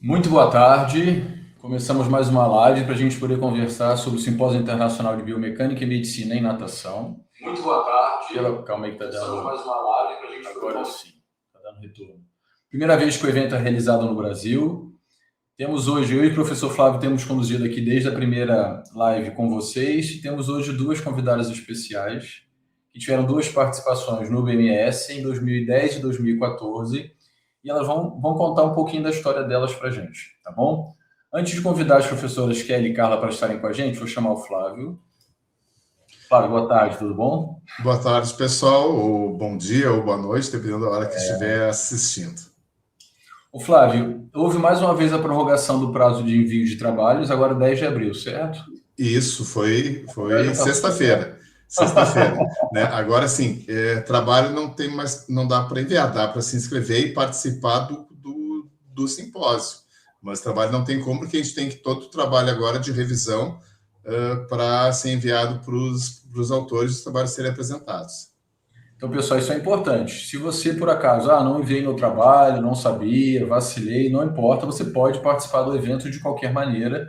Muito boa tarde. Começamos mais uma live para a gente poder conversar sobre o Simpósio Internacional de Biomecânica e Medicina em Natação. Muito boa tarde. Calma aí que está dando. Mais uma live para a gente agora sim, está dando retorno. Primeira vez que o evento é realizado no Brasil. Temos hoje, eu e o professor Flávio temos conduzido aqui desde a primeira live com vocês. E temos hoje duas convidadas especiais que tiveram duas participações no BMS em 2010 e 2014. E elas vão contar um pouquinho da história delas para a gente, tá bom? Antes de convidar as professoras Kelly e Carla para estarem com a gente, vou chamar o Flávio. Flávio, boa tarde, tudo bom? Boa tarde, pessoal, ou bom dia, ou boa noite, dependendo da hora que estiver assistindo. O Flávio, houve mais uma vez a prorrogação do prazo de envio de trabalhos, agora 10 de abril, certo? Isso, foi sexta-feira. Sexta-feira, né? Agora sim, trabalho não tem mais, não dá para enviar, dá para se inscrever e participar do simpósio. Mas trabalho não tem como, porque a gente tem que todo o trabalho agora de revisão para ser enviado para os autores dos trabalhos serem apresentados. Então, pessoal, isso é importante. Se você, por acaso, não enviei meu trabalho, não sabia, vacilei, não importa, você pode participar do evento de qualquer maneira,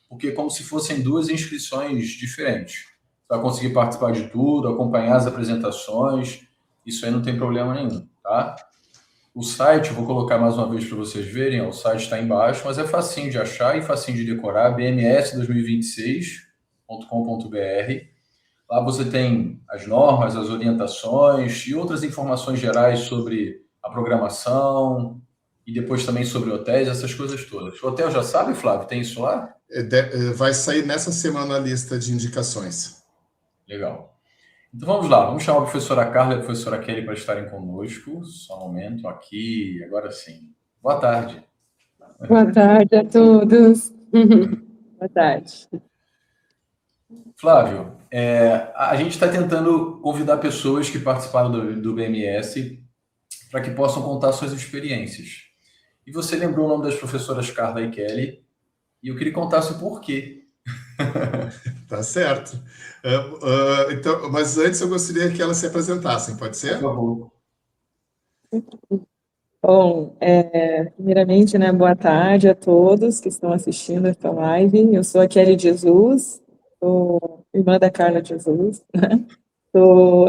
porque é como se fossem duas inscrições diferentes. Você vai conseguir participar de tudo, acompanhar as apresentações, isso aí não tem problema nenhum, tá? O site, eu vou colocar mais uma vez para vocês verem, o site está embaixo, mas é facinho de achar e facinho de decorar, bms2026.com.br. Lá você tem as normas, as orientações e outras informações gerais sobre a programação e depois também sobre hotéis, essas coisas todas. O hotel já sabe, Flávio? Tem isso lá? Vai sair nessa semana a lista de indicações. Legal. Então vamos lá, vamos chamar a professora Carla e a professora Kelly para estarem conosco. Só um momento, aqui, agora sim. Boa tarde. Boa tarde a todos. Boa tarde. Flávio, a gente está tentando convidar pessoas que participaram do BMS para que possam contar suas experiências. E você lembrou o nome das professoras Carla e Kelly, e eu queria que contasse o porquê. Tá certo. Então, mas antes eu gostaria que elas se apresentassem, pode ser? Por favor. Bom, primeiramente, né, boa tarde a todos que estão assistindo esta live. Eu sou a Kelly Jesus, sou irmã da Carla Jesus, né? Sou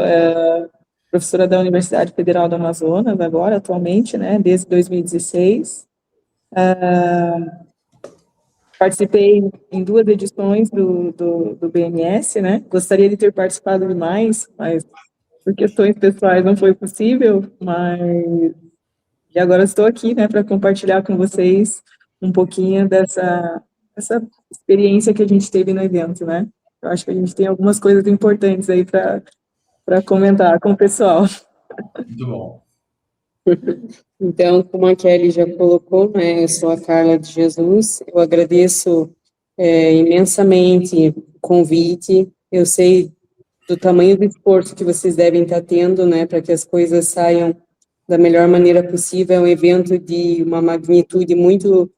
professora da Universidade Federal do Amazonas agora, atualmente, né, desde 2016. Participei em duas edições do BMS, né? Gostaria de ter participado de mais, mas por questões pessoais não foi possível, e agora estou aqui, né, para compartilhar com vocês um pouquinho dessa experiência que a gente teve no evento, né? Eu acho que a gente tem algumas coisas importantes aí para comentar com o pessoal. Muito bom. Então, como a Kelly já colocou, né, eu sou a Carla de Jesus, eu agradeço imensamente o convite, eu sei do tamanho do esforço que vocês devem estar tendo, né, para que as coisas saiam da melhor maneira possível. É um evento de uma magnitude muito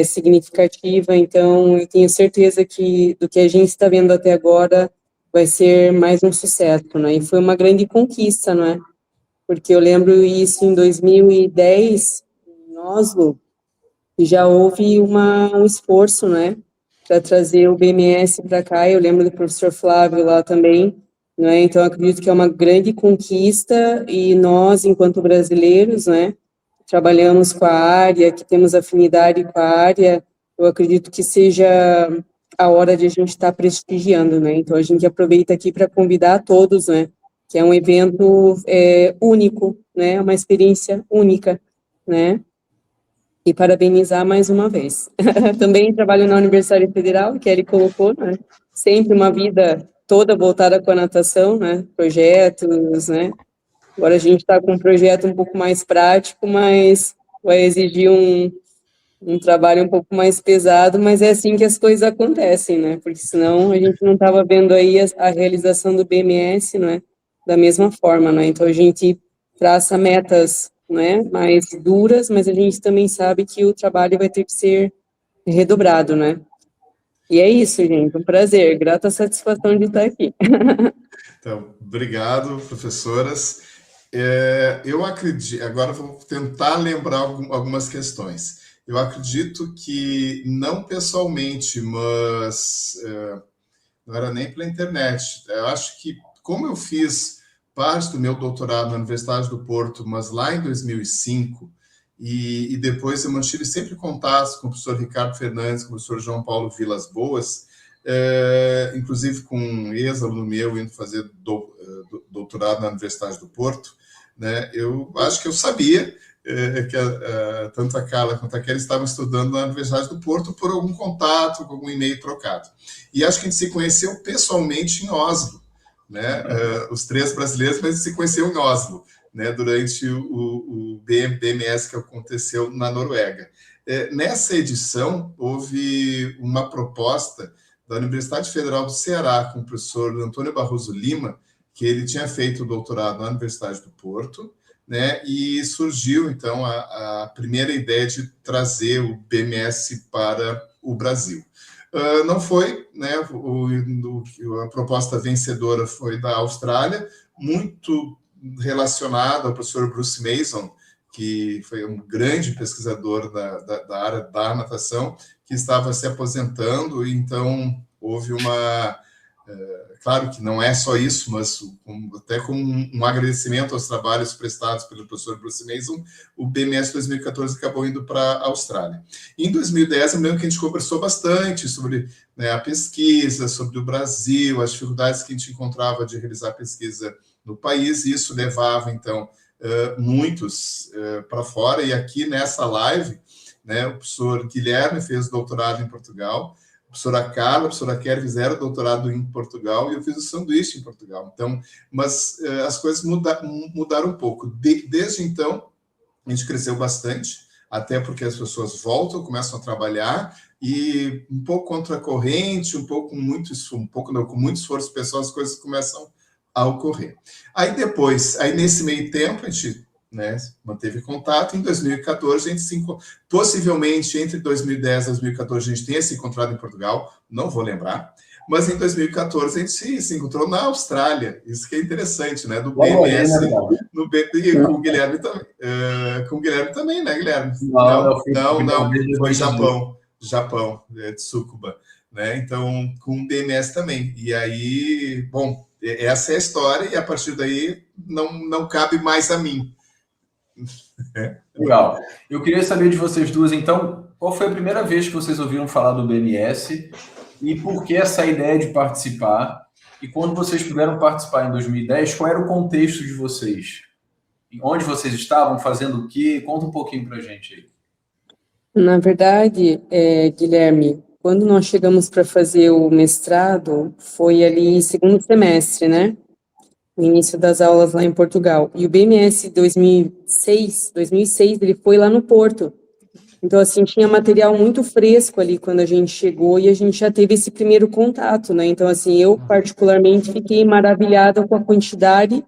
significativa, então eu tenho certeza que do que a gente está vendo até agora vai ser mais um sucesso, né, e foi uma grande conquista, não é? Porque eu lembro isso em 2010, em Oslo, e já houve um esforço, né, para trazer o BMS para cá. Eu lembro do professor Flávio lá também, né, então acredito que é uma grande conquista, e nós, enquanto brasileiros, né, trabalhamos com a área, que temos afinidade com a área, eu acredito que seja a hora de a gente estar prestigiando, né, então a gente aproveita aqui para convidar a todos, né, que é um evento único, né, uma experiência única, né, e parabenizar mais uma vez. Também trabalho na Universidade Federal, que ele colocou, né, sempre uma vida toda voltada com a natação, né, projetos, né, agora a gente está com um projeto um pouco mais prático, mas vai exigir um trabalho um pouco mais pesado, mas é assim que as coisas acontecem, né, porque senão a gente não estava vendo aí a realização do BMS, né, da mesma forma, né? Então a gente traça metas, né, mais duras, mas a gente também sabe que o trabalho vai ter que ser redobrado, né? E é isso, gente, um prazer, grata satisfação de estar aqui. Então, obrigado, professoras. Eu acredito, agora vou tentar lembrar algumas questões. eu acredito que, não pessoalmente, mas não era nem pela internet. Eu acho que, como eu fiz parte do meu doutorado na Universidade do Porto, mas lá em 2005, e depois eu mantive sempre contatos com o professor Ricardo Fernandes, com o professor João Paulo Vilas Boas, inclusive com um ex-aluno meu indo fazer doutorado na Universidade do Porto, né? Eu acho que eu sabia que tanto a Carla quanto a Kelly estavam estudando na Universidade do Porto por algum contato, por algum e-mail trocado. E acho que a gente se conheceu pessoalmente em Oslo, né? Os três brasileiros, mas se conheceu em Oslo, né? Durante o BMS que aconteceu na Noruega. Nessa edição, houve uma proposta da Universidade Federal do Ceará, com o professor Antônio Barroso Lima, que ele tinha feito o doutorado na Universidade do Porto, né, e surgiu, então, a primeira ideia de trazer o BMS para o Brasil. Não foi, né, a proposta vencedora foi da Austrália, muito relacionada ao professor Bruce Mason, que foi um grande pesquisador da área da natação, que estava se aposentando, e então houve uma... claro que não é só isso, mas até como um agradecimento aos trabalhos prestados pelo professor Bruce Mason, o BMS 2014 acabou indo para a Austrália. Em 2010, eu me lembro que a gente conversou bastante sobre, né, a pesquisa, sobre o Brasil, as dificuldades que a gente encontrava de realizar pesquisa no país, e isso levava, então, muitos para fora. E aqui nessa live, né, o professor Guilherme fez doutorado em Portugal, a professora Carla, a professora Kelly fizeram doutorado em Portugal, e eu fiz o sanduíche em Portugal. Então, mas as coisas mudaram um pouco. Desde então, a gente cresceu bastante, até porque as pessoas voltam, começam a trabalhar, e um pouco contra a corrente, com muito esforço pessoal, as coisas começam a ocorrer. Aí nesse meio tempo, a gente, né, manteve contato. Em 2014, a gente possivelmente entre 2010 e 2014 a gente tenha se encontrado em Portugal, não vou lembrar, mas em 2014 a gente se encontrou na Austrália. Isso que é interessante, né, do BMS, com o Guilherme também. Com o Guilherme também, né, Guilherme? Não, foi Japão, de Tsukuba, né? Então, com o BMS também. E aí, bom, essa é a história, e a partir daí não cabe mais a mim. Legal. Eu queria saber de vocês duas, então, qual foi a primeira vez que vocês ouviram falar do BMS e por que essa ideia de participar? E quando vocês puderam participar em 2010, qual era o contexto de vocês? Onde vocês estavam, fazendo o quê? Conta um pouquinho para a gente aí. Na verdade, Guilherme, quando nós chegamos para fazer o mestrado, foi ali segundo semestre, né? No início das aulas lá em Portugal. E o BMS 2006, ele foi lá no Porto. Então, assim, tinha material muito fresco ali quando a gente chegou, e a gente já teve esse primeiro contato, né? Então, assim, eu particularmente fiquei maravilhada com a quantidade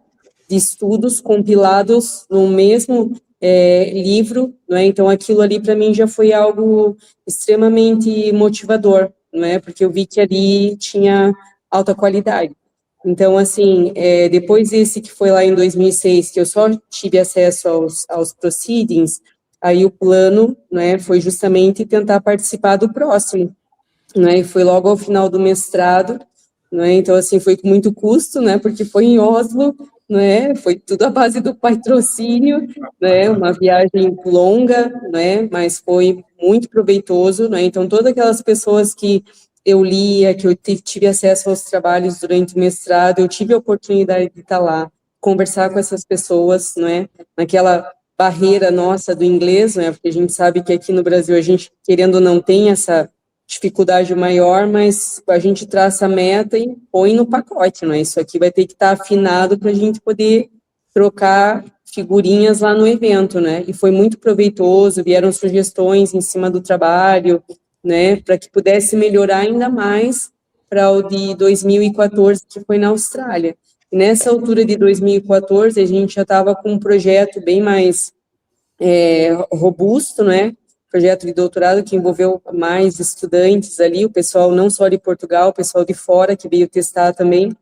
de estudos compilados no mesmo livro, né? Então, aquilo ali para mim já foi algo extremamente motivador, né? Porque eu vi que ali tinha alta qualidade. Então, assim, depois desse que foi lá em 2006, que eu só tive acesso aos proceedings, aí o plano, né, foi justamente tentar participar do próximo, né? E foi logo ao final do mestrado, né? Então, assim, foi com muito custo, né? Porque foi em Oslo, né? Foi tudo à base do patrocínio, né? Uma viagem longa, né? Mas foi muito proveitoso, né? Então, todas aquelas pessoas que eu lia, que eu tive acesso aos trabalhos durante o mestrado, eu tive a oportunidade de estar lá, conversar com essas pessoas, né? Naquela barreira nossa do inglês, né? Porque a gente sabe que aqui no Brasil a gente, querendo ou não, tem essa dificuldade maior, mas a gente traça a meta e põe no pacote, não é? Isso aqui vai ter que estar afinado para a gente poder trocar figurinhas lá no evento, né? E foi muito proveitoso, vieram sugestões em cima do trabalho, né? Para que pudesse melhorar ainda mais para o de 2014, que foi na Austrália. E nessa altura de 2014, a gente já estava com um projeto bem mais robusto, né? Projeto de doutorado que envolveu mais estudantes ali, o pessoal não só de Portugal, o pessoal de fora que veio testar também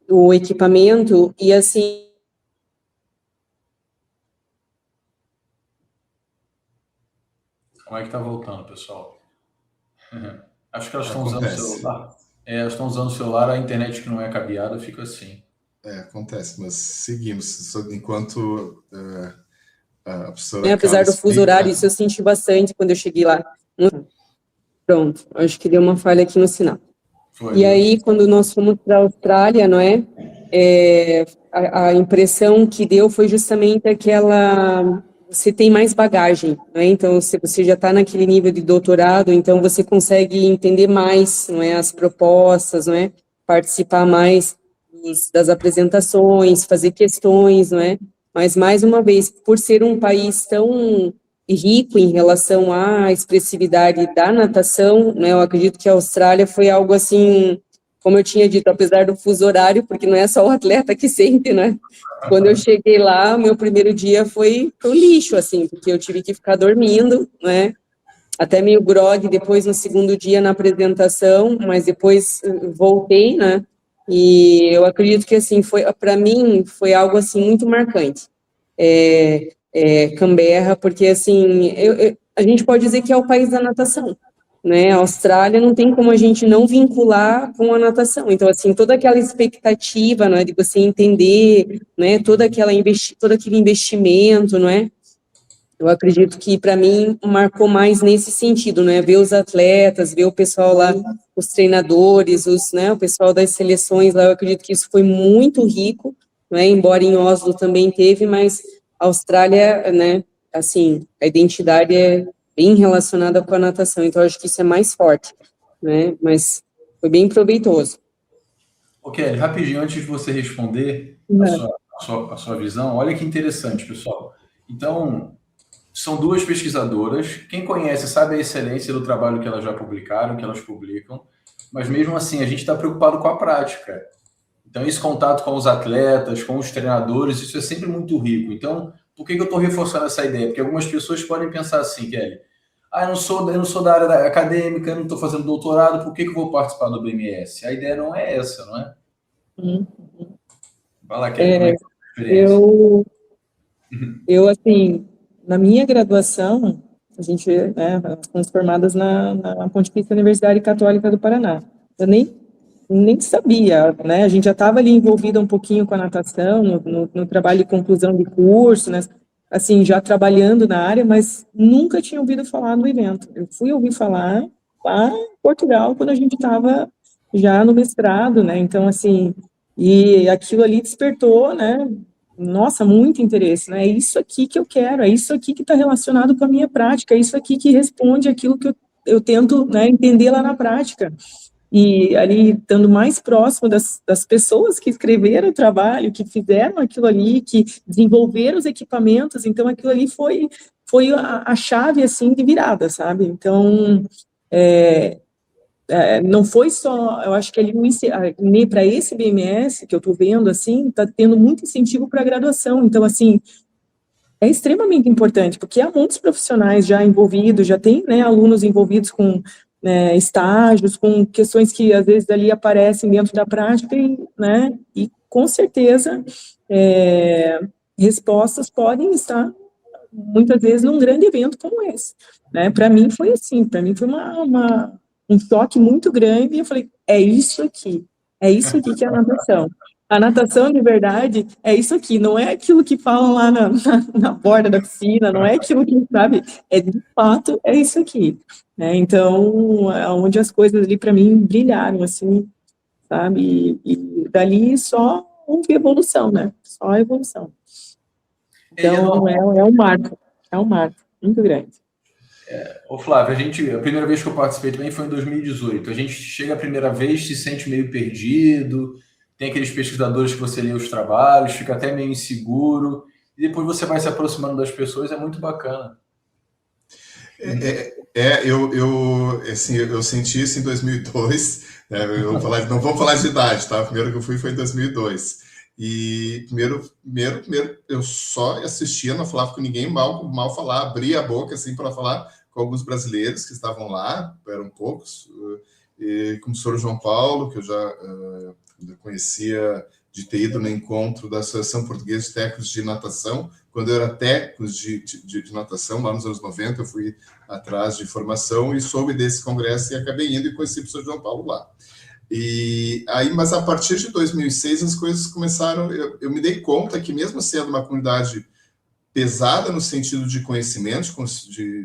o equipamento, e assim... Como é que tá voltando, pessoal? Acho que elas estão usando o Acontece. celular. Elas estão usando o celular, a internet que não é cabeada fica assim. Acontece, mas seguimos. Enquanto a professora Apesar Carla do fuso explica... horário, isso eu senti bastante quando eu cheguei lá. Pronto, acho que deu uma falha aqui no sinal. E aí, quando nós fomos para a Austrália, não é? A impressão que deu foi justamente aquela... Você tem mais bagagem, não é? Então, se você já está naquele nível de doutorado, então você consegue entender mais, não é? As propostas, não é? Participar mais das apresentações, fazer questões, não é? Mas, mais uma vez, por ser um país tão rico em relação à expressividade da natação, né? Eu acredito que a Austrália foi algo assim, como eu tinha dito, apesar do fuso horário, porque não é só o atleta que sente, né? Quando eu cheguei lá, meu primeiro dia foi pro lixo, assim, porque eu tive que ficar dormindo, né? Até meio grogue depois no segundo dia na apresentação, mas depois voltei, né? E eu acredito que, assim, para mim, foi algo, assim, muito marcante. Canberra, porque, assim, a gente pode dizer que é o país da natação, né? A Austrália não tem como a gente não vincular com a natação. Então, assim, toda aquela expectativa, não é, de você entender, né, todo aquele investimento, não é? Eu acredito que, para mim, marcou mais nesse sentido, né? Ver os atletas, ver o pessoal lá, os treinadores, o pessoal das seleções lá, eu acredito que isso foi muito rico, né? Embora em Oslo também teve, mas a Austrália, né? Assim, a identidade é bem relacionada com a natação, então eu acho que isso é mais forte, né? Mas foi bem proveitoso. Ok, rapidinho, antes de você responder a sua visão, olha que interessante, pessoal. Então, são duas pesquisadoras. Quem conhece sabe a excelência do trabalho que elas já publicaram, que elas publicam, mas mesmo assim a gente está preocupado com a prática. Então, esse contato com os atletas, com os treinadores, isso é sempre muito rico. Então, por que eu estou reforçando essa ideia? Porque algumas pessoas podem pensar assim, Kelly, eu não sou da área acadêmica, eu não estou fazendo doutorado, por que eu vou participar do BMS? A ideia não é essa, não é? Vai lá, Kelly, como é que foi a experiência? Eu, assim, na minha graduação, a gente, né, fomos formadas na Pontifícia Universidade Católica do Paraná. Eu nem sabia, né, a gente já estava ali envolvida um pouquinho com a natação, no trabalho de conclusão de curso, né, assim, já trabalhando na área, mas nunca tinha ouvido falar no evento. Eu fui ouvir falar lá em Portugal, quando a gente estava já no mestrado, né, então, assim, e aquilo ali despertou, né, nossa, muito interesse, né? É isso aqui que eu quero, é isso aqui que está relacionado com a minha prática, é isso aqui que responde aquilo que eu tento, né, entender lá na prática. E ali, estando mais próximo das pessoas que escreveram o trabalho, que fizeram aquilo ali, que desenvolveram os equipamentos, então aquilo ali foi a chave, assim, de virada, sabe? Então, não foi só, eu acho que ali para esse BMS que eu estou vendo, assim, está tendo muito incentivo para a graduação, então, assim, é extremamente importante, porque há muitos profissionais já envolvidos, já tem, né, alunos envolvidos com, né, estágios, com questões que às vezes ali aparecem dentro da prática, e com certeza respostas podem estar muitas vezes num grande evento como esse, né? Para mim foi assim, para mim foi um choque muito grande, e eu falei, é isso aqui que é a natação. A natação, de verdade, é isso aqui, não é aquilo que falam lá na borda da piscina, não é aquilo que, sabe, de fato, é isso aqui, né? Então, é onde as coisas ali, para mim, brilharam, assim, sabe, e dali só houve evolução, né? Só evolução. Então, é um marco muito grande. Ô Flávio, a primeira vez que eu participei também foi em 2018. A gente chega a primeira vez, se sente meio perdido, tem aqueles pesquisadores que você lê os trabalhos, fica até meio inseguro, e depois você vai se aproximando das pessoas, é muito bacana. Eu senti isso em 2002, né? Não vamos falar de idade, tá? O primeiro que eu fui foi em 2002. E primeiro eu só assistia, não falava com ninguém, mal falar, abria a boca assim para falar com alguns brasileiros que estavam lá, eram poucos, e com o professor João Paulo, que eu já conhecia de ter ido no encontro da Associação Portuguesa de Técnicos de Natação. Quando eu era técnico de natação, lá nos anos 90, eu fui atrás de formação e soube desse congresso e acabei indo e conheci o professor João Paulo lá. E aí, mas a partir de 2006, as coisas começaram... Eu me dei conta que, mesmo sendo uma comunidade pesada no sentido de conhecimento,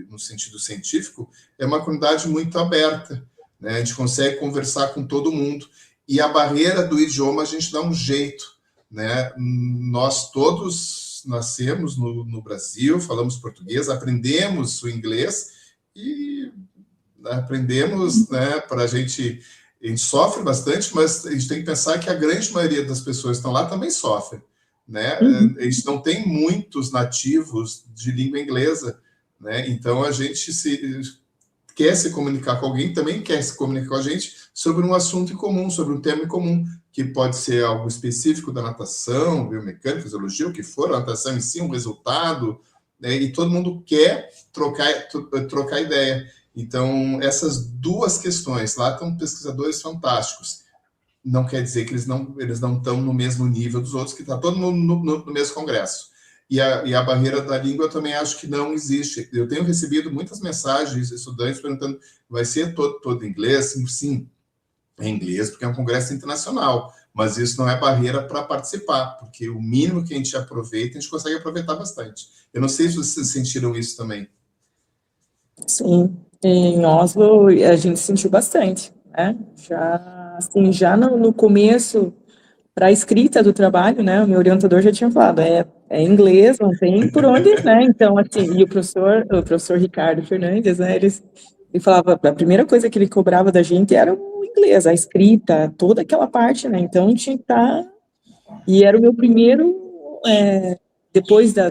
no sentido científico, é uma comunidade muito aberta, né? A gente consegue conversar com todo mundo. E a barreira do idioma a gente dá um jeito, né? Nós todos nascemos no Brasil, falamos português, aprendemos o inglês e aprendemos, né? A gente sofre bastante, mas a gente tem que pensar que a grande maioria das pessoas que estão lá também sofrem, né? A gente não tem muitos nativos de língua inglesa, né? Então a gente quer se comunicar com alguém, também quer se comunicar com a gente sobre um assunto em comum, sobre um tema em comum, que pode ser algo específico da natação, biomecânica, fisiologia, o que for, a natação em si, um resultado, né? E todo mundo quer trocar ideia. Então, essas duas questões, lá estão pesquisadores fantásticos. Não quer dizer que eles não estão no mesmo nível dos outros, que está todo mundo no mesmo congresso. E a barreira da língua eu também acho que não existe. Eu tenho recebido muitas mensagens de estudantes perguntando, vai ser todo em inglês? Sim, é inglês, porque é um congresso internacional, mas isso não é barreira para participar, porque o mínimo que a gente aproveita, a gente consegue aproveitar bastante. Eu não sei se vocês sentiram isso também. Sim, em Oslo a gente sentiu bastante, né? Já no começo, para a escrita do trabalho, né? O meu orientador já tinha falado, é inglês, não tem por onde, né? Então, assim, e o professor Ricardo Fernandes, né? Ele falava, a primeira coisa que ele cobrava da gente era o inglês, a escrita, toda aquela parte, né? Então tinha que estar. E era o meu primeiro. Depois da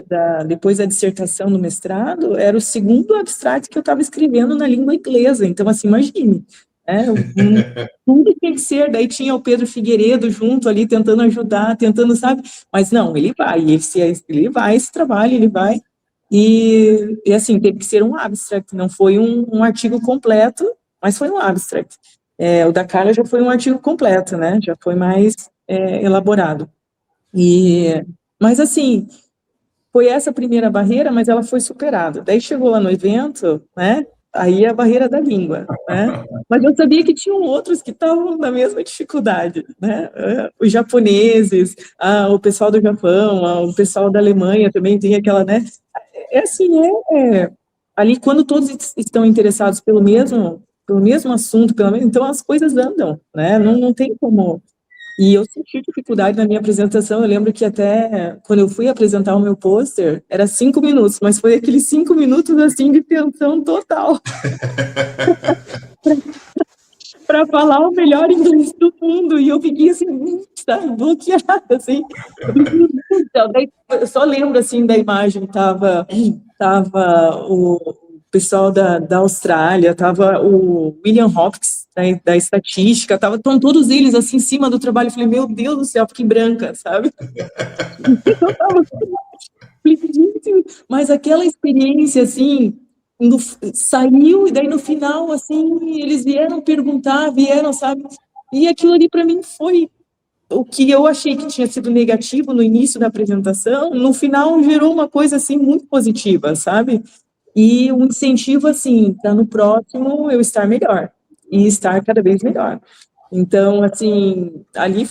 dissertação do mestrado, era o segundo abstract que eu estava escrevendo na língua inglesa. Então, assim, imagine, tudo tem que ser. Daí tinha o Pedro Figueiredo junto ali, tentando ajudar, sabe? Mas não, ele vai esse trabalho, ele vai. E assim, teve que ser um abstract, não foi um artigo completo, mas foi um abstract. O da Carla já foi um artigo completo, né? Já foi mais elaborado. Mas assim, foi essa a primeira barreira, mas ela foi superada. Daí chegou lá no evento, né? Aí a barreira da língua, né? Mas eu sabia que tinham outros que estavam na mesma dificuldade, né? Os japoneses, o pessoal do Japão, o pessoal da Alemanha também tem aquela, né? Ali quando todos estão interessados pelo mesmo assunto, então as coisas andam, né? Não tem como. E eu senti dificuldade na minha apresentação. Eu lembro que até quando eu fui apresentar o meu pôster, era 5 minutos, mas foi aqueles 5 minutos assim de tensão total. Para falar o melhor inglês do mundo. E eu fiquei assim, sabe, bloqueada, assim. Então, daí, eu só lembro assim da imagem, tava o pessoal da Austrália, tava o William Hopkins, da estatística, estão todos eles assim em cima do trabalho. Eu falei, meu Deus do céu, fiquei branca, sabe? Eu tava mas aquela experiência assim, saiu, e daí no final, assim, eles vieram perguntar, sabe? E aquilo ali para mim foi o que eu achei que tinha sido negativo no início da apresentação, no final gerou uma coisa assim muito positiva, sabe? E um incentivo, assim, para no próximo eu estar melhor, e estar cada vez melhor. Então, assim, ali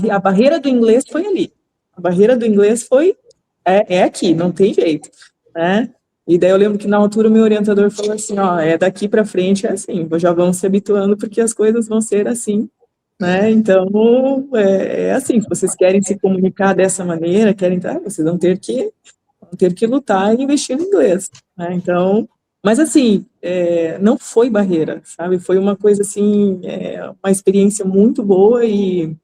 a barreira do inglês foi ali. A barreira do inglês foi, aqui, não tem jeito, né? E daí eu lembro que na altura o meu orientador falou assim, daqui para frente é assim, já vão se habituando porque as coisas vão ser assim, né? Então, assim, se vocês querem se comunicar dessa maneira, vocês vão ter que lutar e investir no inglês, né? Então, mas assim, não foi barreira, sabe? Foi uma coisa assim, uma experiência muito boa e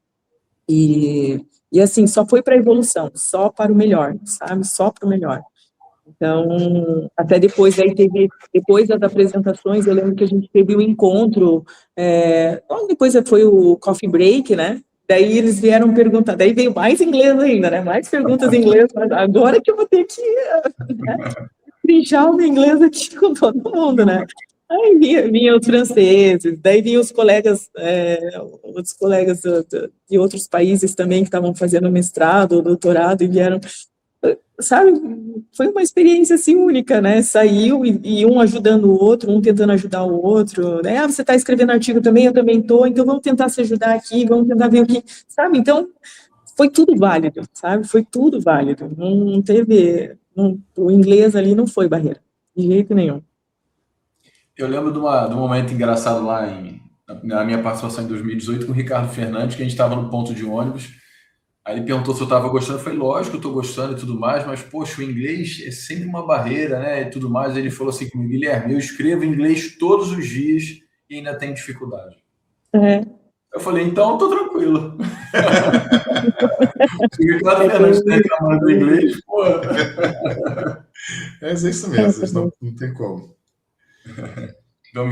assim, só foi para a evolução, só para o melhor, sabe? Só para o melhor. Então, até depois das apresentações, eu lembro que a gente teve um encontro, logo depois foi o coffee break, né? Daí eles vieram perguntar, daí veio mais inglês ainda, né? Mais perguntas em inglês, mas agora que eu vou ter que trinchar o meu inglês aqui com todo mundo, né? Aí vinha os franceses, daí vinham os colegas, outros colegas de outros países também que estavam fazendo mestrado ou doutorado e vieram, sabe, foi uma experiência assim única, né? Saiu e um ajudando o outro, um tentando ajudar o outro, né? Ah, você está escrevendo artigo também, eu também estou, então vamos tentar se ajudar aqui, vamos tentar ver o que, sabe? Então, foi tudo válido, sabe? Foi tudo válido, não teve, o inglês ali não foi barreira, de jeito nenhum. Eu lembro de um momento engraçado lá na minha participação em 2018 com o Ricardo Fernandes, que a gente estava no ponto de ônibus. Aí ele perguntou se eu estava gostando. Eu falei, lógico, eu estou gostando e tudo mais, mas, poxa, o inglês é sempre uma barreira, né? E tudo mais. Ele falou assim comigo, Guilherme, eu escrevo inglês todos os dias e ainda tenho dificuldade. Eu falei, então eu tô tranquilo. Se o Ricardo Fernandes está reclamando do inglês, pô. É isso mesmo, não tem como.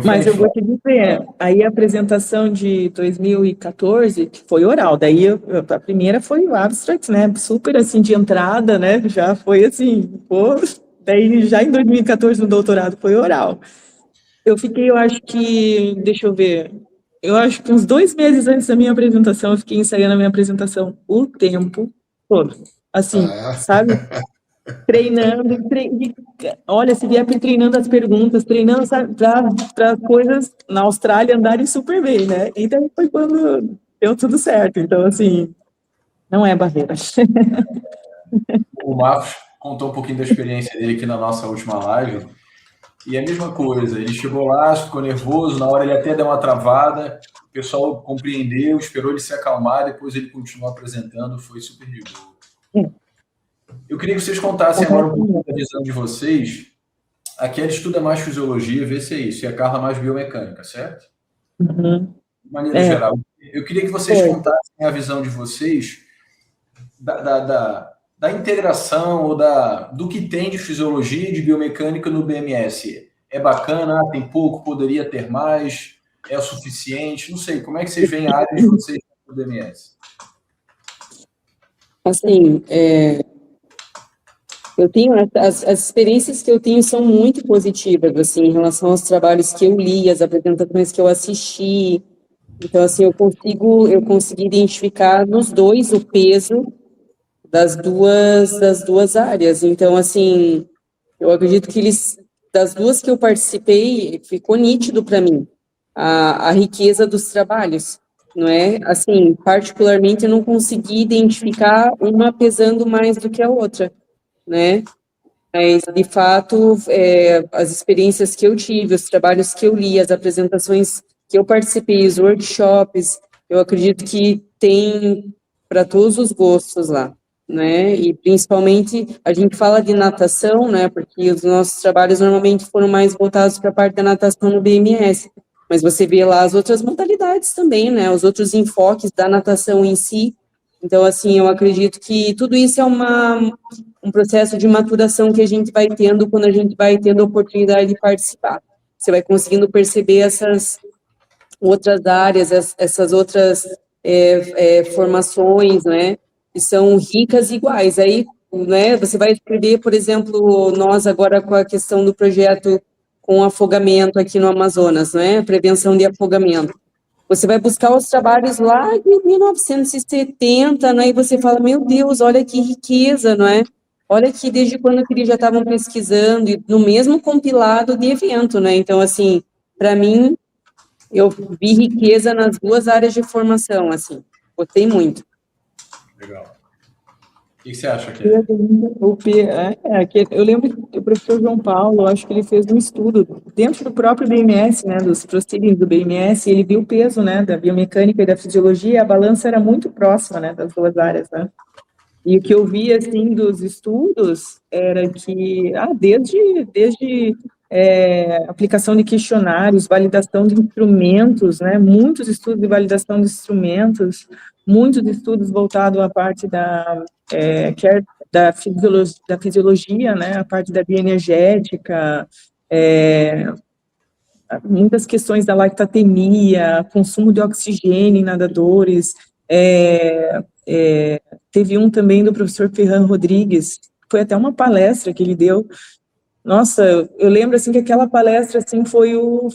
Mas eu vou te dizer, aí a apresentação de 2014, que foi oral, daí a primeira foi o abstract, né, super assim de entrada, né, já foi assim, pô, daí já em 2014 no doutorado foi oral. Eu fiquei, eu acho que, deixa eu ver, eu acho que uns 2 meses antes da minha apresentação, eu fiquei ensaiando a minha apresentação o tempo todo, assim, sabe? Treinando, olha, se vier treinando as perguntas, treinando para coisas na Austrália andarem super bem, né? E daí foi quando deu tudo certo. Então, assim, não é barreira. O Marcos contou um pouquinho da experiência dele aqui na nossa última live. E é a mesma coisa, ele chegou lá, ficou nervoso, na hora ele até deu uma travada, o pessoal compreendeu, esperou ele se acalmar, depois ele continuou apresentando, foi super de boa. Eu queria que vocês contassem agora um pouco da visão de vocês. A Kelly estuda mais fisiologia, vê se é isso, e a Carla mais biomecânica, certo? Uhum. De maneira geral. Eu queria que vocês contassem a visão de vocês da integração ou do que tem de fisiologia e de biomecânica no BMS. É bacana? Tem pouco? Poderia ter mais? É o suficiente? Não sei. Como é que vocês veem a área de vocês no BMS? Assim, eu tenho as experiências que eu tenho são muito positivas, assim, em relação aos trabalhos que eu li, as apresentações que eu assisti. Então, assim, eu consegui identificar nos dois o peso das duas áreas. Então, assim, eu acredito que das duas que eu participei, ficou nítido para mim a riqueza dos trabalhos, não é? Assim, particularmente, eu não consegui identificar uma pesando mais do que a outra, né? Mas, de fato, as experiências que eu tive, os trabalhos que eu li, as apresentações que eu participei, os workshops, eu acredito que tem para todos os gostos lá, né? E, principalmente, a gente fala de natação, né? Porque os nossos trabalhos normalmente foram mais voltados para a parte da natação no BMS, mas você vê lá as outras modalidades também, né? Os outros enfoques da natação em si. Então, assim, eu acredito que tudo isso é um processo de maturação que a gente vai tendo quando a gente vai tendo a oportunidade de participar. Você vai conseguindo perceber essas outras áreas, essas outras formações, né, que são ricas e iguais. Aí, né, você vai escrever, por exemplo, nós agora com a questão do projeto com afogamento aqui no Amazonas, né, prevenção de afogamento. Você vai buscar os trabalhos lá de 1970, né, e você fala, meu Deus, olha que riqueza, não é? Olha que desde quando que eles já estavam pesquisando, e no mesmo compilado de evento, né? Então, assim, para mim, eu vi riqueza nas duas áreas de formação, assim, gostei muito. Legal. O que você acha, Kelly? Eu lembro que o professor João Paulo, acho que ele fez um estudo dentro do próprio BMS, né, dos proceedings do BMS, e ele viu o peso, né, da biomecânica e da fisiologia, e a balança era muito próxima, né, das duas áreas, né. E o que eu vi, assim, dos estudos era que, desde aplicação de questionários, validação de instrumentos, né, muitos estudos de validação de instrumentos, muitos estudos voltados à parte da fisiologia, né, a parte da bioenergética, muitas questões da lactatemia, consumo de oxigênio em nadadores, teve um também do professor Ferran Rodrigues, foi até uma palestra que ele deu, Nossa, eu lembro assim que aquela palestra assim foi o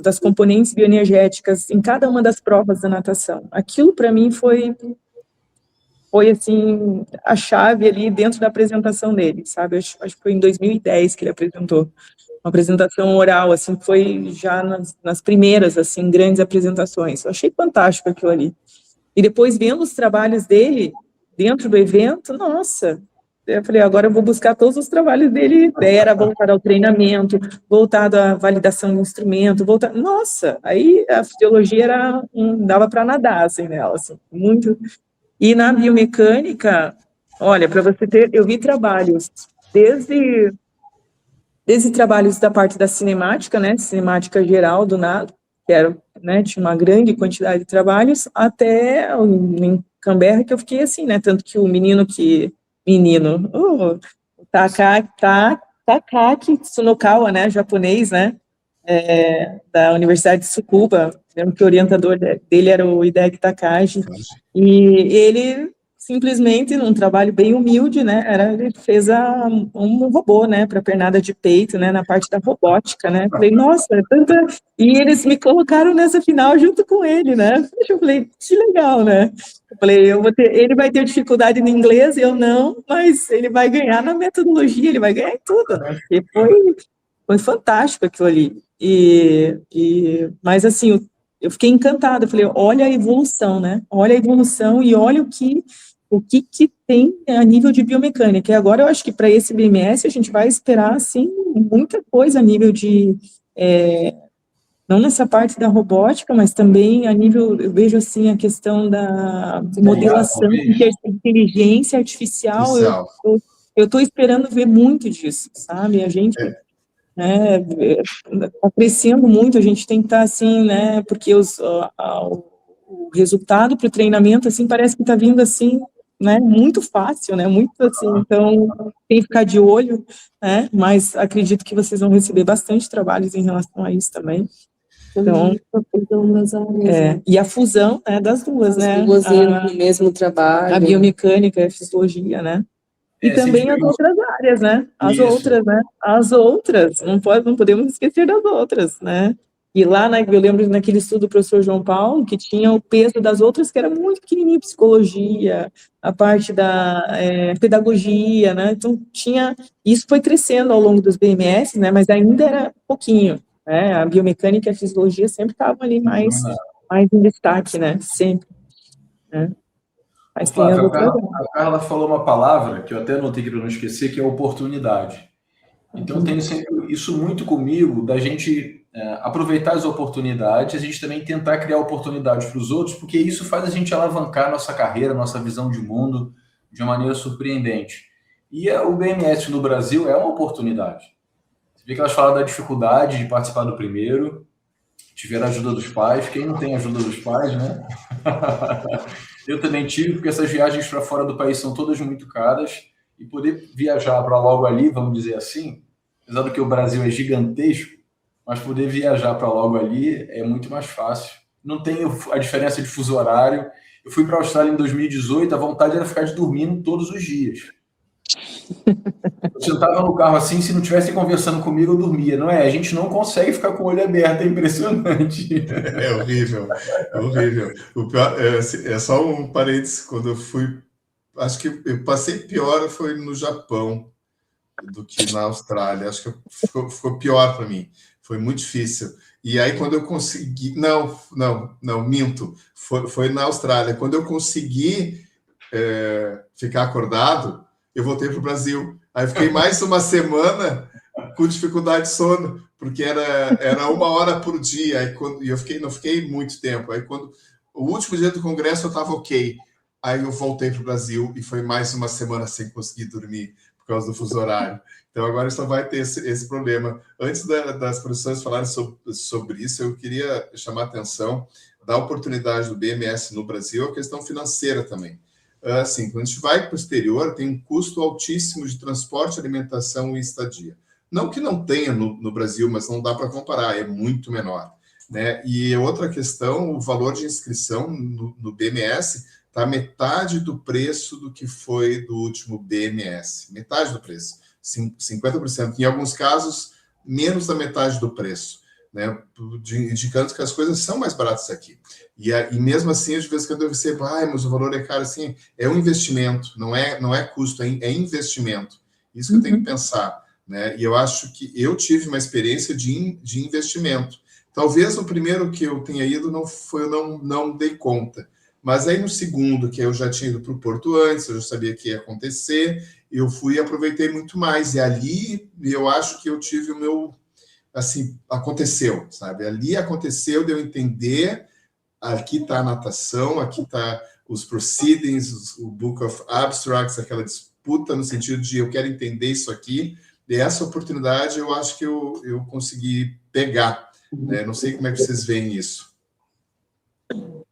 das componentes bioenergéticas em cada uma das provas da natação. Aquilo para mim foi assim a chave ali dentro da apresentação dele, sabe? Acho que foi em 2010 que ele apresentou uma apresentação oral, assim, foi já nas primeiras assim grandes apresentações. Eu achei fantástico aquilo ali. E depois vendo os trabalhos dele dentro do evento, nossa, eu falei, agora eu vou buscar todos os trabalhos dele, era voltado ao treinamento, voltado à validação do instrumento, nossa, aí a fisiologia dava para nadar, assim, nela, assim, muito. E na biomecânica, olha, para você ter, eu vi trabalhos desde trabalhos da parte da cinemática, né, cinemática geral do nado, que era, né, tinha uma grande quantidade de trabalhos, até em Canberra, que eu fiquei assim, né, tanto que o Takaki Tsunokawa, né, japonês, né, da Universidade de Tsukuba, lembro que o orientador dele era o Hideki Takahashi, e ele simplesmente, num trabalho bem humilde, né, ele fez um robô, né, para pernada de peito, né, na parte da robótica, né, falei, nossa, tanta... E eles me colocaram nessa final junto com ele, né, eu falei, que legal, né, eu falei, ele vai ter dificuldade no inglês, eu não, mas ele vai ganhar na metodologia, ele vai ganhar em tudo, né, porque foi fantástico aquilo ali, mas assim, eu fiquei encantada, eu falei, olha a evolução, né, olha a evolução e olha o que tem a nível de biomecânica. E agora eu acho que para esse BMS a gente vai esperar, assim, muita coisa a nível de, não nessa parte da robótica, mas também a nível, eu vejo, assim, a questão da modelação, inteligência artificial, eu estou esperando ver muito disso, sabe? A gente... está crescendo muito, a gente tem que estar assim, né, porque o resultado para o treinamento, assim, parece que está vindo, assim, né, muito fácil, né, muito assim, então tem que ficar de olho, né, mas acredito que vocês vão receber bastante trabalhos em relação a isso também. Então, e a fusão, né, das duas, né, as duas indo no mesmo trabalho, a biomecânica e a fisiologia, né. E também as outras áreas, né? As outras, não podemos esquecer das outras, né? E lá, eu lembro naquele estudo do professor João Paulo, que tinha o peso das outras, que era muito pequenininho, psicologia, a parte da pedagogia, né? Então, isso foi crescendo ao longo dos BMS, né? Mas ainda era pouquinho, né? A biomecânica e a fisiologia sempre estavam ali mais em destaque, né? Sempre, né? Mas tem as outras. A Carla falou uma palavra que eu até anotei para não esquecer, que é oportunidade. Então, eu tenho sempre isso muito comigo, da gente aproveitar as oportunidades, a gente também tentar criar oportunidades para os outros, porque isso faz a gente alavancar nossa carreira, nossa visão de mundo de uma maneira surpreendente. E o BMS no Brasil é uma oportunidade. Você vê que elas falam da dificuldade de participar do primeiro, tiveram a ajuda dos pais. Quem não tem a ajuda dos pais, né? Eu também tive, porque essas viagens para fora do país são todas muito caras, e poder viajar para logo ali, vamos dizer assim, apesar do que o Brasil é gigantesco, mas poder viajar para logo ali é muito mais fácil. Não tem a diferença de fuso horário. Eu fui para a Austrália em 2018, a vontade era ficar dormindo todos os dias. Eu sentava no carro assim, se não estivessem conversando comigo, eu dormia. Não é? A gente não consegue ficar com o olho aberto, é impressionante. É horrível, é horrível. O pior, é só um parênteses, quando eu fui, acho que eu passei pior foi no Japão do que na Austrália. Acho que ficou pior para mim, foi muito difícil. E aí quando eu consegui, não, minto, foi na Austrália. Quando eu consegui ficar acordado, eu voltei para o Brasil. Aí fiquei mais uma semana com dificuldade de sono, porque era 1 hora por dia, e eu não fiquei muito tempo. Aí quando o último dia do congresso eu estava ok, aí eu voltei para o Brasil e foi mais uma semana sem conseguir dormir por causa do fuso horário. Então agora só vai ter esse problema. Antes das professores falarem sobre isso, eu queria chamar a atenção da oportunidade do BMS no Brasil, a questão financeira também. Assim, quando a gente vai para o exterior, tem um custo altíssimo de transporte, alimentação e estadia. Não que não tenha no Brasil, mas não dá para comparar, é muito menor, né? E outra questão, o valor de inscrição no BMS está metade do preço do que foi do último BMS, metade do preço. 50%. Em alguns casos, menos da metade do preço, né? Indicando que as coisas são mais baratas aqui. E mesmo assim, de vez em quando eu recebo, mas o valor é caro, assim, é um investimento, não é custo, é investimento. Isso que eu tenho que pensar, né? E eu acho que eu tive uma experiência de investimento. Talvez o primeiro que eu tenha ido eu não dei conta. Mas aí no segundo, que eu já tinha ido para o Porto antes, eu já sabia que ia acontecer, eu fui e aproveitei muito mais. E ali eu acho que eu tive o meu, assim, aconteceu, sabe? Ali aconteceu de eu entender, aqui está a natação, aqui está os proceedings, o Book of Abstracts, aquela disputa no sentido de eu quero entender isso aqui. E essa oportunidade eu acho que eu consegui pegar, né? Não sei como é que vocês veem isso.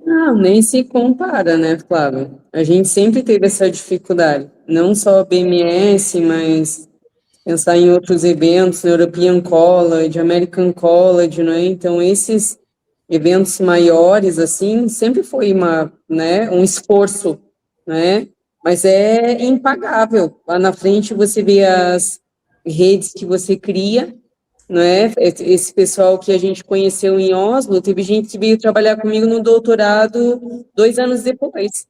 Não, nem se compara, né, Flávio? A gente sempre teve essa dificuldade, não só a BMS, mas pensar em outros eventos, European College, American College, né? Então, esses eventos maiores, assim, sempre foi um esforço, né? Mas é impagável. Lá na frente você vê as redes que você cria, né? Esse pessoal que a gente conheceu em Oslo, teve gente que veio trabalhar comigo no doutorado 2 anos depois.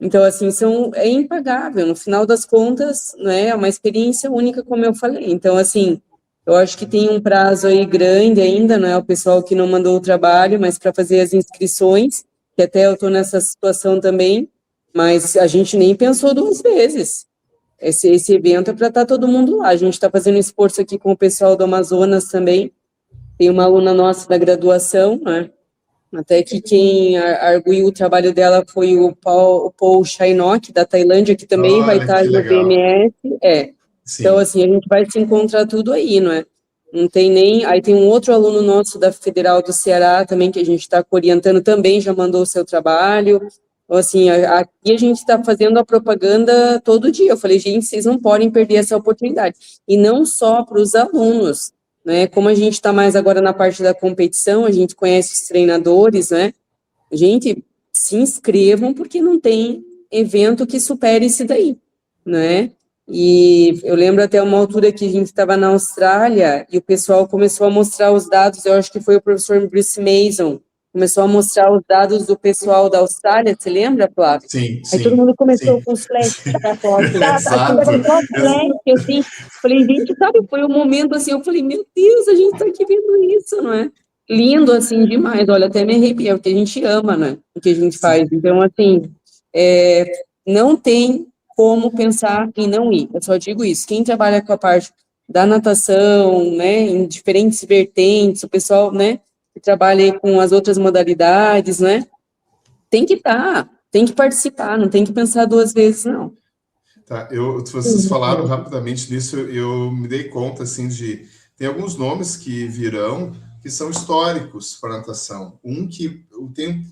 Então, assim, é impagável. No final das contas, né, é uma experiência única, como eu falei. Então, assim, eu acho que tem um prazo aí grande ainda, não é o pessoal que não mandou o trabalho, mas para fazer as inscrições, que até eu estou nessa situação também, mas a gente nem pensou 2 vezes. Esse evento é para estar todo mundo lá. A gente está fazendo esforço aqui com o pessoal do Amazonas também. Tem uma aluna nossa da graduação, né? Até que quem arguiu o trabalho dela foi o Paul Shainok, da Tailândia, que também vai estar no BMS. Então, assim, a gente vai se encontrar tudo aí, não é? Não tem nem... Aí tem um outro aluno nosso da Federal do Ceará também, que a gente está orientando, também já mandou o seu trabalho. Então, assim, aqui a gente está fazendo a propaganda todo dia. Eu falei, gente, vocês não podem perder essa oportunidade. E não só para os alunos, né? Como a gente está mais agora na parte da competição, a gente conhece os treinadores, né? Gente, se inscrevam, porque não tem evento que supere isso daí, né? E eu lembro até uma altura que a gente estava na Austrália e o pessoal começou a mostrar os dados, eu acho que foi o professor Bruce Mason, começou a mostrar os dados do pessoal da Austrália, você lembra, Flávio? Sim, Aí todo mundo começou com os flashes, assim, falei, gente, sabe, foi um momento assim, eu falei, meu Deus, a gente tá aqui vendo isso, não é? Lindo, assim, demais, olha, até me arrepia, porque a gente ama, né, o que a gente faz, então, assim, não tem como pensar em não ir, eu só digo isso, quem trabalha com a parte da natação, né, em diferentes vertentes, o pessoal, né, que trabalha aí com as outras modalidades, né, tem que estar, tem que participar, não tem que pensar 2 vezes, não. Tá, vocês falaram rapidamente disso, eu me dei conta, assim, tem alguns nomes que virão, que são históricos para a natação.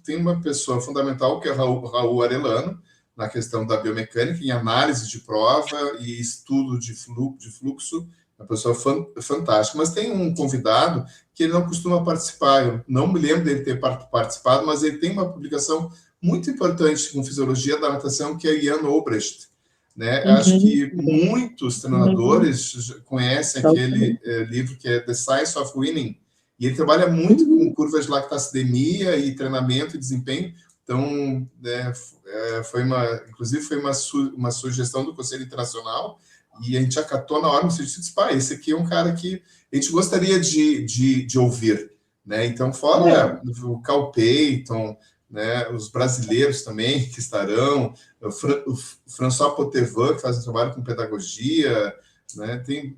Tem uma pessoa fundamental, que é o Raul Arellano, na questão da biomecânica, em análise de prova e estudo de fluxo, uma pessoa fantástica. Mas tem um convidado que ele não costuma participar, eu não me lembro dele ter participado, mas ele tem uma publicação muito importante com fisiologia da natação, que é Jan Obrecht, né? Acho que muitos treinadores conhecem aquele livro que é The Science of Winning, e ele trabalha muito com curvas de lactacidemia e treinamento e desempenho. Então, inclusive foi uma sugestão do Conselho Internacional, e a gente acatou na hora, no sentido de, esse aqui é um cara que a gente gostaria de ouvir, né? Então, fora o Cal Payton, né, os brasileiros também que estarão, o François Potevan, que faz um trabalho com pedagogia, né? Tem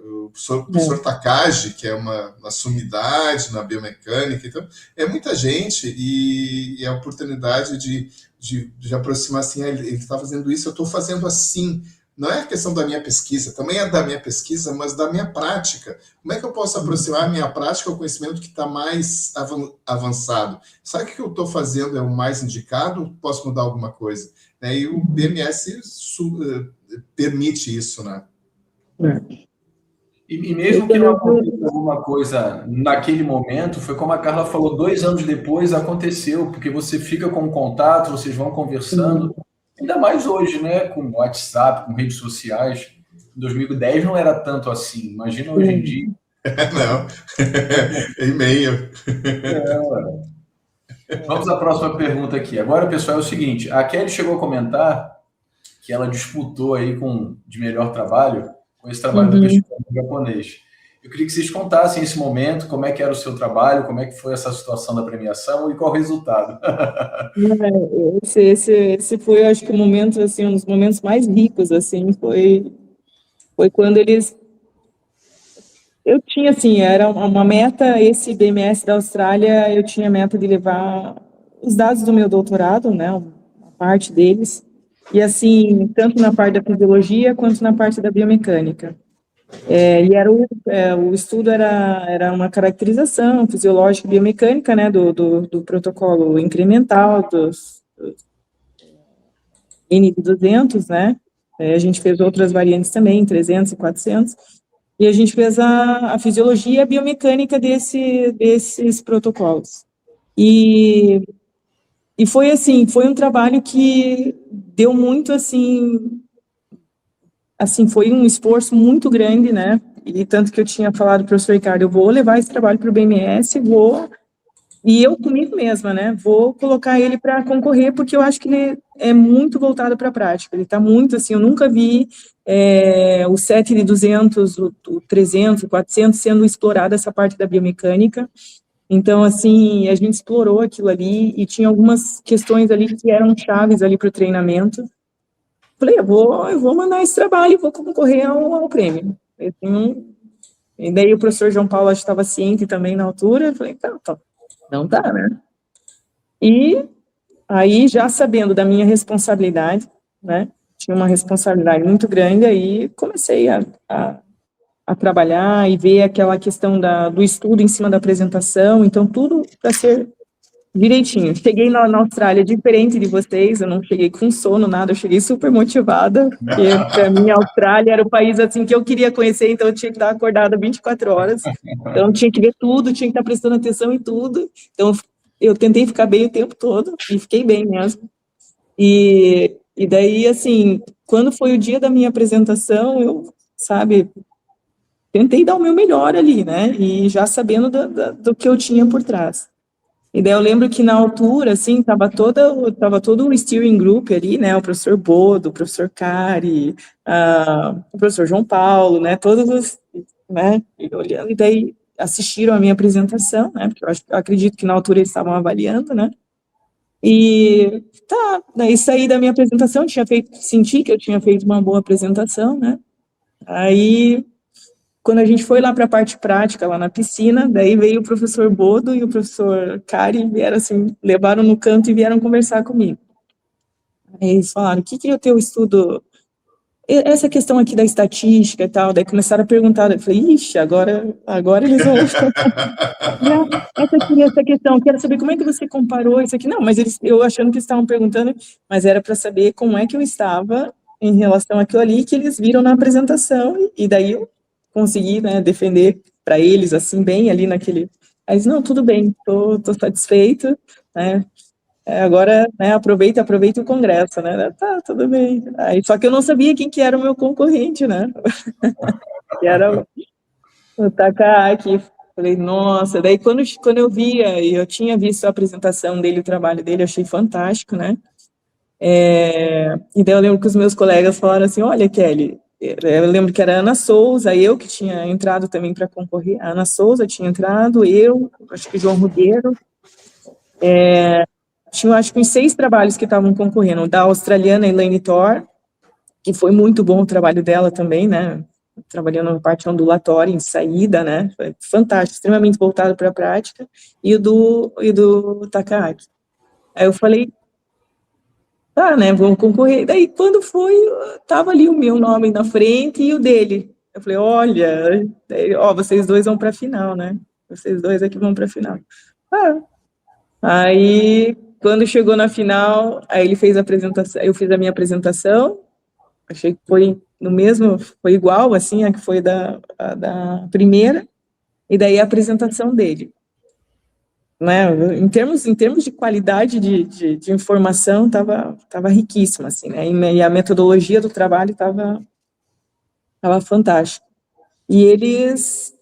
o professor Takagi, que é uma sumidade na biomecânica. Então, é muita gente, e a oportunidade de aproximar assim, ele está fazendo isso, eu estou fazendo assim. Não é a questão da minha pesquisa, também é da minha pesquisa, mas da minha prática. Como é que eu posso aproximar a minha prática ao conhecimento que está mais avançado? Sabe que o que eu estou fazendo é o mais indicado? Posso mudar alguma coisa? E o BMS permite isso, né? E mesmo que não aconteça alguma coisa naquele momento, foi como a Carla falou, 2 anos depois aconteceu, porque você fica com contato, vocês vão conversando, ainda mais hoje, né, com WhatsApp, com redes sociais, 2010 não era tanto assim. Imagina hoje em dia. Não, e-mail. Vamos à próxima pergunta aqui. Agora, pessoal, é o seguinte. A Kelly chegou a comentar que ela disputou aí de melhor trabalho com esse trabalho do vestibular japonês. Eu queria que vocês contassem esse momento, como é que era o seu trabalho, como é que foi essa situação da premiação e qual o resultado. Esse foi, eu acho que o momento, assim, um dos momentos mais ricos, assim, foi quando eu tinha, assim, era uma meta, esse BMS da Austrália, eu tinha a meta de levar os dados do meu doutorado, né, uma parte deles, e assim, tanto na parte da fisiologia quanto na parte da biomecânica. E o estudo era uma caracterização fisiológica e biomecânica, né, do protocolo incremental, dos N200, né, a gente fez outras variantes também, 300 e 400, e a gente fez a fisiologia e a biomecânica desses protocolos. E foi assim, foi um trabalho que deu muito, assim, foi um esforço muito grande, né, e tanto que eu tinha falado para o professor Ricardo, eu vou levar esse trabalho para o BMS, e eu comigo mesma, né, vou colocar ele para concorrer, porque eu acho que ele é muito voltado para a prática, ele está muito, assim, eu nunca vi o 7 de 200, o 300, o 400 sendo explorada essa parte da biomecânica. Então, assim, a gente explorou aquilo ali e tinha algumas questões ali que eram chaves ali para o treinamento. Falei, eu vou mandar esse trabalho e vou concorrer ao prêmio. E daí o professor João Paulo estava ciente também na altura, eu falei, tá, não tá, né? E aí, já sabendo da minha responsabilidade, né, tinha uma responsabilidade muito grande, aí comecei a trabalhar e ver aquela questão do estudo em cima da apresentação, então tudo para ser direitinho. Cheguei na Austrália diferente de vocês, eu não cheguei com sono, nada, eu cheguei super motivada, porque para mim a Austrália era o país assim que eu queria conhecer, então eu tinha que estar acordada 24 horas, então tinha que ver tudo, tinha que estar prestando atenção em tudo, então eu tentei ficar bem o tempo todo, e fiquei bem mesmo. E daí, assim, quando foi o dia da minha apresentação, eu, sabe, tentei dar o meu melhor ali, né, e já sabendo do que eu tinha por trás. E daí eu lembro que na altura, assim, tava todo o steering group ali, né, o professor Bodo, o professor Cari, o professor João Paulo, né, todos os, né, olhando, e daí assistiram a minha apresentação, né, porque eu acredito que na altura eles estavam avaliando, né, e tá, daí saí da minha apresentação, senti que eu tinha feito uma boa apresentação, né, aí quando a gente foi lá para a parte prática, lá na piscina, daí veio o professor Bodo e o professor Cari, vieram assim, levaram no canto e vieram conversar comigo. Aí eles falaram, o que é o teu estudo? Essa questão aqui da estatística e tal, daí começaram a perguntar, eu falei, ixi, agora eles vão... essa questão, quero saber como é que você comparou isso aqui. Não, mas eu achando que eles estavam perguntando, mas era para saber como é que eu estava em relação àquilo ali que eles viram na apresentação, e daí eu consegui, né, defender para eles, assim, bem ali naquele... Aí eles, não, tudo bem, tô satisfeito, né, agora, né, aproveita o congresso, né, tá, tudo bem. Aí, só que eu não sabia quem que era o meu concorrente, né, que era o Takaaki. Falei, nossa, daí quando eu via, e eu tinha visto a apresentação dele, o trabalho dele, eu achei fantástico, né, e daí eu lembro que os meus colegas falaram assim, olha, Kelly, eu lembro que era a Ana Souza, eu que tinha entrado também para concorrer, a Ana Souza tinha entrado, eu, acho que o João Rugueiro, tinha acho que uns 6 trabalhos que estavam concorrendo, da australiana Elaine Thor, que foi muito bom o trabalho dela também, né, trabalhando na parte ondulatória, em saída, né, foi fantástico, extremamente voltado para a prática, e o do Takaaki. Aí eu falei, tá, né, vamos concorrer. Daí, quando foi, tava ali o meu nome na frente e o dele. Eu falei, olha, daí, ó, vocês dois vão para a final, né? Vocês dois aqui vão para a final. Aí, quando chegou na final, aí ele fez a apresentação, eu fiz a minha apresentação, achei que foi no mesmo, foi igual, assim, a que foi da primeira, e daí a apresentação dele. Né, em termos de qualidade de informação, estava riquíssima, assim, né, e a metodologia do trabalho estava Estava fantástico. E eles,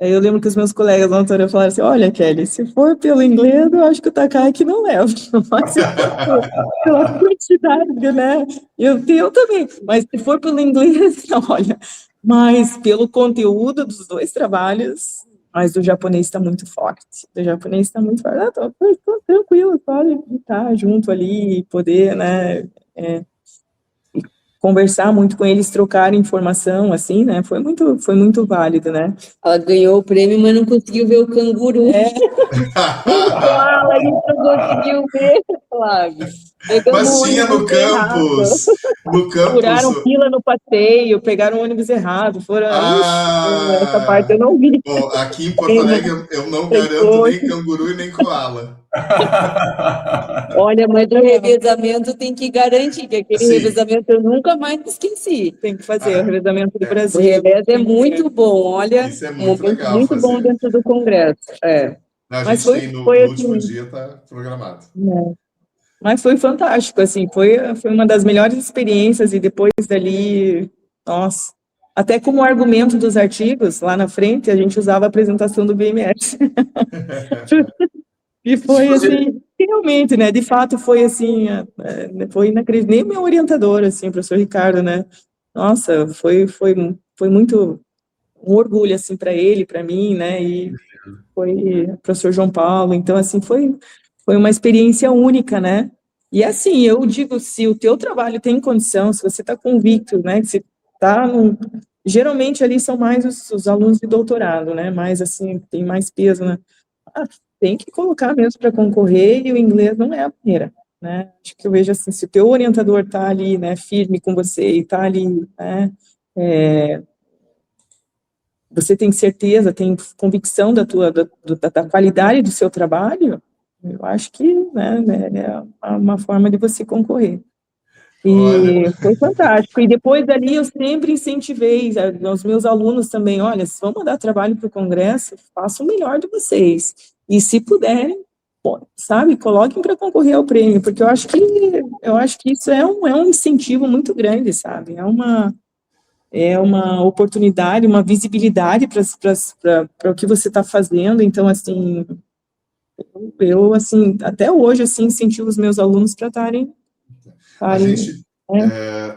eu lembro que os meus colegas da doutora falaram assim, olha, Kelly, se for pelo inglês, eu acho que o Takaki não leva, mas se for pela quantidade, né, eu também, mas se for pelo inglês, não, olha, mas pelo conteúdo dos dois trabalhos, mas o japonês está muito forte, tô tranquilo, pode estar junto ali, poder, né, conversar muito com eles, trocar informação, assim, né? Foi muito válido, né? Ela ganhou o prêmio, mas não conseguiu ver o canguru. A gente não conseguiu ver, Flávio. Mas tinha no campus. Furaram fila no passeio, pegaram o ônibus errado, essa parte eu não vi. Bom, aqui em Porto Alegre eu não garanto nem canguru e nem koala. Olha, mas o revezamento tem que garantir, que aquele revezamento eu nunca mais esqueci. Tem que fazer o revezamento do Brasil. O revés é muito bom, olha. Isso é muito legal muito bom dentro do Congresso. Não, a gente tem no último dia, está programado. Mas foi fantástico, assim, foi uma das melhores experiências, e depois dali, nossa, até como argumento dos artigos, lá na frente, a gente usava a apresentação do BMS. E foi assim, realmente, né, de fato foi assim, foi inacreditável, nem meu orientador, assim, o professor Ricardo, né, nossa, foi muito um orgulho, assim, para ele, para mim, né, e foi o professor João Paulo, então, assim, foi uma experiência única, né, e assim, eu digo, se o teu trabalho tem condição, se você está convicto, né, que você está geralmente ali são mais os alunos de doutorado, né, mais assim, tem mais peso, né, tem que colocar mesmo para concorrer, e o inglês não é a primeira, né, acho que eu vejo assim, se o teu orientador está ali, né, firme com você, e está ali, né, você tem certeza, tem convicção da qualidade do seu trabalho, eu acho que, né, é uma forma de você concorrer. E foi fantástico. E depois dali eu sempre incentivei os meus alunos também, olha, se vão mandar trabalho para o congresso, façam o melhor de vocês. E se puderem, sabe, coloquem para concorrer ao prêmio, porque eu acho que isso é um incentivo muito grande, sabe? É uma oportunidade, uma visibilidade para o que você está fazendo. Então, assim, eu, assim, até hoje, assim, incentivo os meus alunos para estarem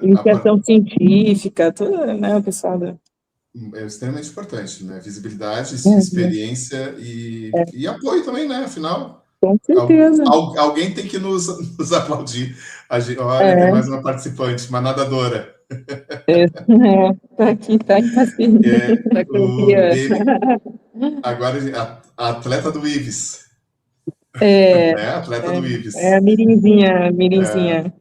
iniciação científica, toda, né, o pessoal é extremamente importante, né? Visibilidade, experiência e apoio também, né? Afinal, com certeza. Alguém tem que nos aplaudir. Olha, tem mais uma participante, uma nadadora. Tá aqui, tá assim. Agora, a atleta do IVES. Atleta do IVES. A Mirinzinha.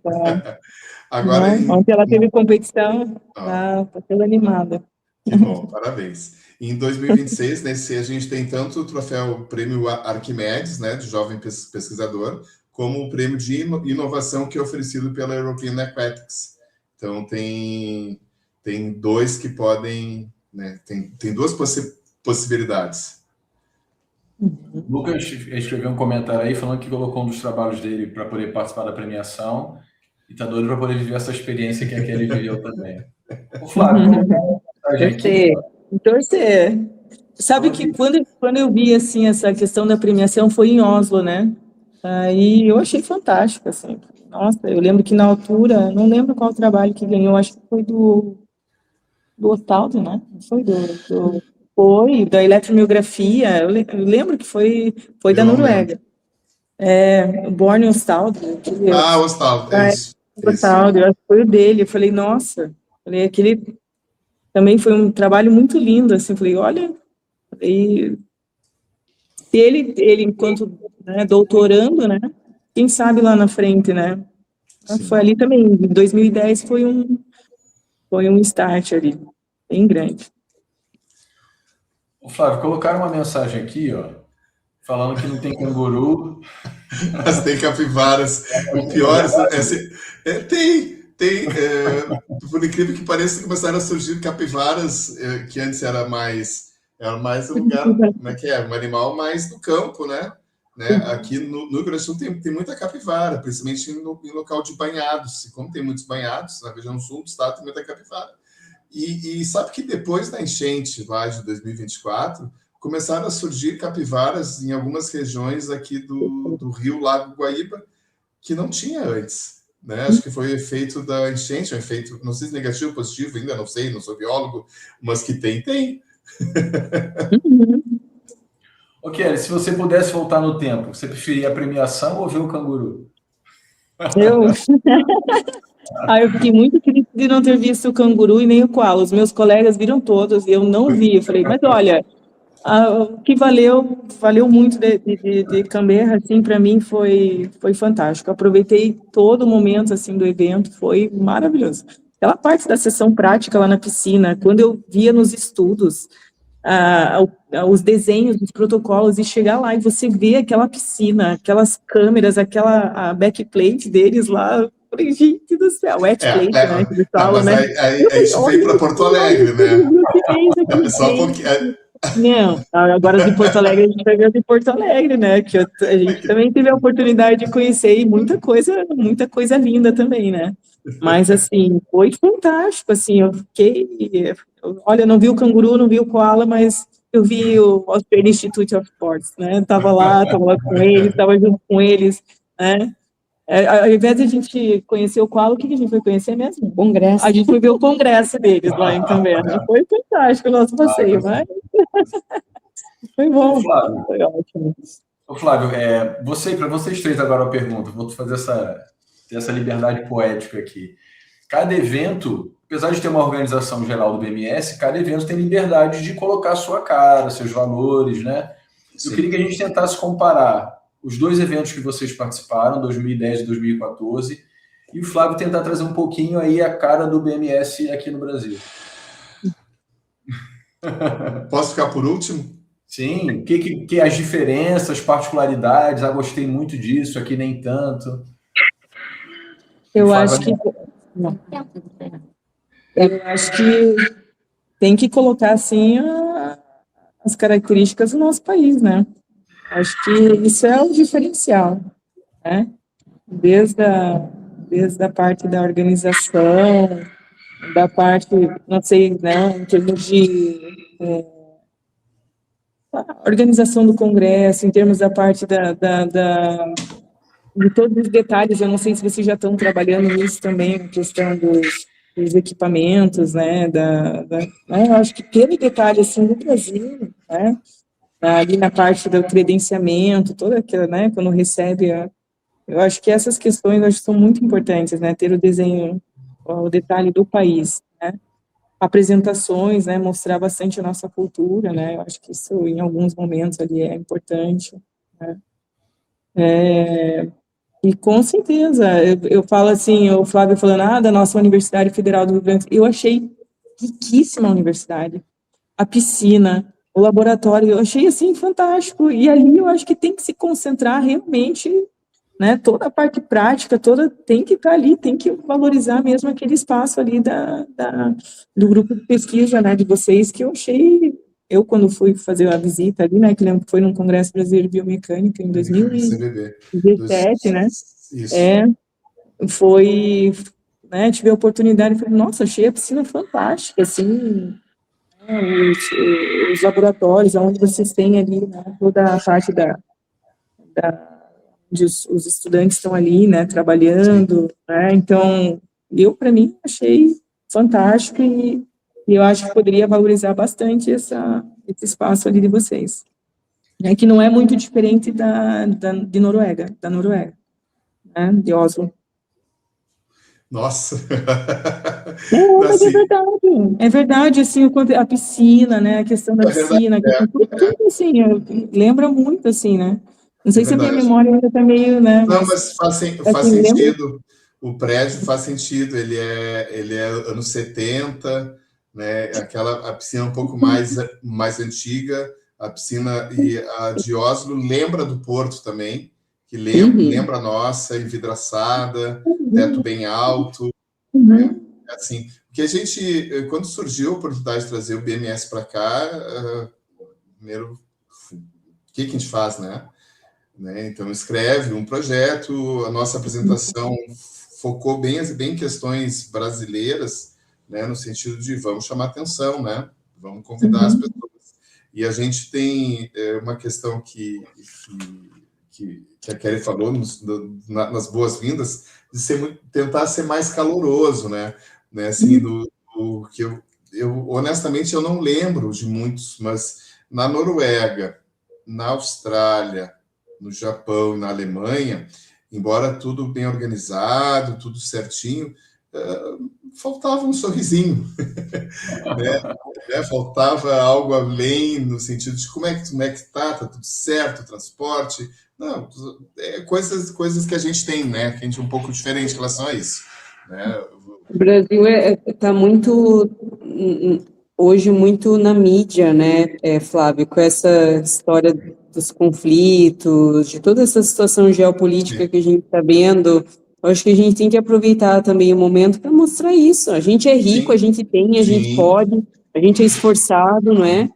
Agora, ontem ela teve competição, tá toda animada. Que bom, parabéns. Em 2026, a gente tem tanto o troféu Prêmio Arquimedes, né, de jovem pesquisador, como o prêmio de inovação que é oferecido pela European Aquatics. Então, tem dois que podem, né, tem duas possibilidades. O Lucas escreveu um comentário aí falando que colocou um dos trabalhos dele para poder participar da premiação e está doido para poder viver essa experiência que a Kelly viveu também. O Flávio, torcer. Sabe que quando eu vi, assim, essa questão da premiação foi em Oslo, né? Aí eu achei fantástico, assim. Nossa, eu lembro que na altura, não lembro qual trabalho que ganhou, acho que foi do Ottaldo, né? Foi da eletromiografia, eu lembro que foi da Noruega. O Borne Ottaldo. Ottaldo, é isso. Ottaldo, eu acho que foi o dele. Eu falei, nossa, aquele também foi um trabalho muito lindo, assim, falei, olha, e ele enquanto, né, doutorando, né, quem sabe lá na frente, né, foi ali também, em 2010 foi um start ali, bem grande. Flávio, colocaram uma mensagem aqui, falando que não tem canguru. Mas tem capivaras. O pior tem, por incrível que pareça, começaram a surgir capivaras, que antes era mais um lugar, como é que é? Um animal mais do campo, né? Aqui no Rio Grande do Sul tem muita capivara, principalmente em local de banhados. E como tem muitos banhados, na região sul do estado tem muita capivara. E sabe que depois da enchente lá de 2024, começaram a surgir capivaras em algumas regiões aqui do Rio Lago Guaíba, que não tinha antes, né? Acho que foi o efeito da enchente, um efeito, não sei se negativo ou positivo, ainda não sei, não sou biólogo, mas que tem. Ô, Kelly, se você pudesse voltar no tempo, você preferia a premiação ou ver o canguru? Eu fiquei muito triste de não ter visto o canguru e nem o koala. Os meus colegas viram todos e eu não vi. Eu falei, mas olha, o que valeu muito de Canberra, assim, para mim foi fantástico. Aproveitei todo o momento, assim, do evento, foi maravilhoso. Aquela parte da sessão prática lá na piscina, quando eu via nos estudos os desenhos dos protocolos e chegar lá e você vê aquela piscina, aquelas câmeras, a backplate deles lá, eu falei, gente do céu, wetplate, né, que eles falam, né? Aí isso veio para Porto Alegre, né? Só um pouquinho. Não, agora de Porto Alegre, a gente vai ver de Porto Alegre, né, que a gente também teve a oportunidade de conhecer e muita coisa linda também, né, mas, assim, foi fantástico, assim, eu fiquei, olha, não vi o canguru, não vi o koala, mas eu vi o Australian Institute of Sports, né, tava lá com eles, tava junto com eles, né. Ao invés de a gente conhecer o koala, o que a gente foi conhecer mesmo? Congresso. A gente foi ver o congresso deles lá em Canberra. Foi fantástico o nosso passeio, mas foi bom, Flávio, foi ótimo. Flávio, para vocês três agora a pergunta, vou fazer essa liberdade poética aqui. Cada evento, apesar de ter uma organização geral do BMS, cada evento tem liberdade de colocar a sua cara, seus valores, né? Eu queria que a gente tentasse comparar os dois eventos que vocês participaram, 2010 e 2014, e o Flávio tentar trazer um pouquinho aí a cara do BMS aqui no Brasil. Posso ficar por último? Sim, que as diferenças, particularidades, gostei muito disso, aqui nem tanto. Eu acho que tem que colocar, assim, as características do nosso país, né? Acho que isso é o diferencial, né? Desde a parte da organização, da parte, não sei, né, em termos de organização do Congresso, em termos da parte de todos os detalhes, eu não sei se vocês já estão trabalhando nisso também, a questão dos equipamentos, né, eu acho que pelo detalhe, assim, do Brasil, né, ali na parte do credenciamento, toda aquela, né, quando recebe, eu acho que essas questões, eu acho que são muito importantes, né, ter o desenho, o detalhe do país, né, apresentações, né, mostrar bastante a nossa cultura, né, eu acho que isso, em alguns momentos ali, é importante, né, e com certeza, eu falo assim, o Flávio falando, da nossa Universidade Federal do Rio Grande do Sul, eu achei riquíssima a universidade, a piscina, o laboratório, eu achei, assim, fantástico, e ali eu acho que tem que se concentrar realmente, né, toda a parte prática, tem que estar ali, tem que valorizar mesmo aquele espaço ali do grupo de pesquisa, né, de vocês, que eu achei, quando fui fazer a visita ali, né, que lembro que foi num Congresso Brasileiro de Biomecânica em 2017, né, Isso. foi, né, tive a oportunidade, falei, nossa, achei a piscina fantástica, assim, os laboratórios, onde vocês têm ali, né, toda a parte onde os estudantes estão ali, né, trabalhando, né, então, para mim, achei fantástico e eu acho que poderia valorizar bastante esse espaço ali de vocês, né, que não é muito diferente da Noruega, né, de Oslo. Nossa! Mas assim, é verdade, assim, a piscina, né, a questão da piscina, tudo assim, lembra muito, assim, né, não sei se a minha memória ainda está meio, né. Não, mas faz sentido, o prédio faz sentido, ele é anos 70, né, a piscina um pouco mais antiga, a piscina e a de Oslo lembra do Porto também, que lembra a nossa, envidraçada, teto bem alto, né? Assim, porque a gente, quando surgiu a oportunidade de trazer o BMS para cá, primeiro, o que a gente faz, né? Então, escreve um projeto, a nossa apresentação focou bem em questões brasileiras, né, no sentido de vamos chamar atenção, né, vamos convidar as pessoas. E a gente tem uma questão que a Kelly falou nas boas-vindas, de tentar ser mais caloroso, né, assim, que eu honestamente eu não lembro de muitos, mas na Noruega, na Austrália, no Japão e na Alemanha, embora tudo bem organizado, tudo certinho, faltava um sorrisinho, né? Faltava algo além, no sentido de como é que tá tudo certo, o transporte, não, coisas que a gente tem, né, que a gente é um pouco diferente em relação a isso, né? O Brasil está muito, hoje, muito na mídia, né, Flávio, com essa história dos conflitos, de toda essa situação geopolítica que a gente está vendo. Eu acho que a gente tem que aproveitar também o momento para mostrar isso. A gente é rico, Sim. a gente tem, a gente pode, a gente é esforçado, não é?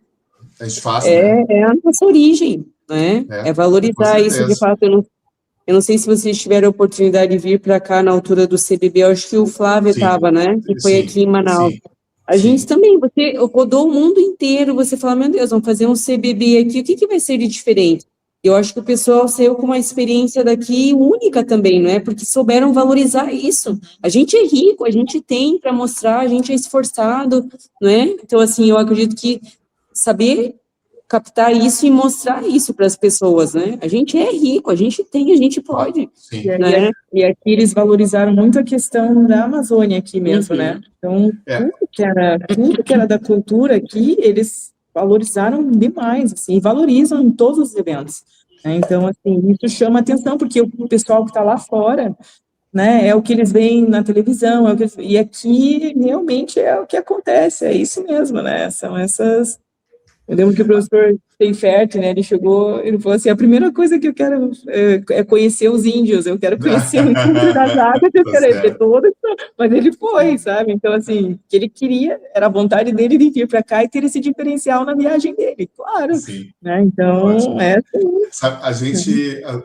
A gente faz, né? É a nossa origem, né? É valorizar isso, de fato. Eu não sei se vocês tiveram a oportunidade de vir para cá na altura do CBB, eu acho que o Flávio estava, né? Que foi aqui em Manaus. A gente também, você rodou o mundo inteiro, você fala, meu Deus, vamos fazer um CBB aqui, o que vai ser de diferente? Eu acho que o pessoal saiu com uma experiência daqui única também, não é? Porque souberam valorizar isso. A gente é rico, a gente tem para mostrar, a gente é esforçado, não é? Então, assim, eu acredito que saber captar isso e mostrar isso para as pessoas, né? A gente é rico, a gente tem, a gente pode. Sim. Né? E aqui eles valorizaram muito a questão da Amazônia aqui mesmo, né? Então, tudo que era da cultura aqui, eles valorizaram demais, assim, e valorizam em todos os eventos. Né? Então, assim, isso chama atenção, porque o pessoal que está lá fora, né, é o que eles veem na televisão, e aqui realmente é o que acontece, é isso mesmo, né? São essas... Eu lembro que o professor Seifert, né, ele falou assim, a primeira coisa que eu quero é conhecer os índios, eu quero conhecer o encontro das águas, eu quero ver todas, mas ele foi, sabe? Então, assim, o que ele queria, era a vontade dele de vir para cá e ter esse diferencial na viagem dele, claro. Sim. Né? Então, Sabe,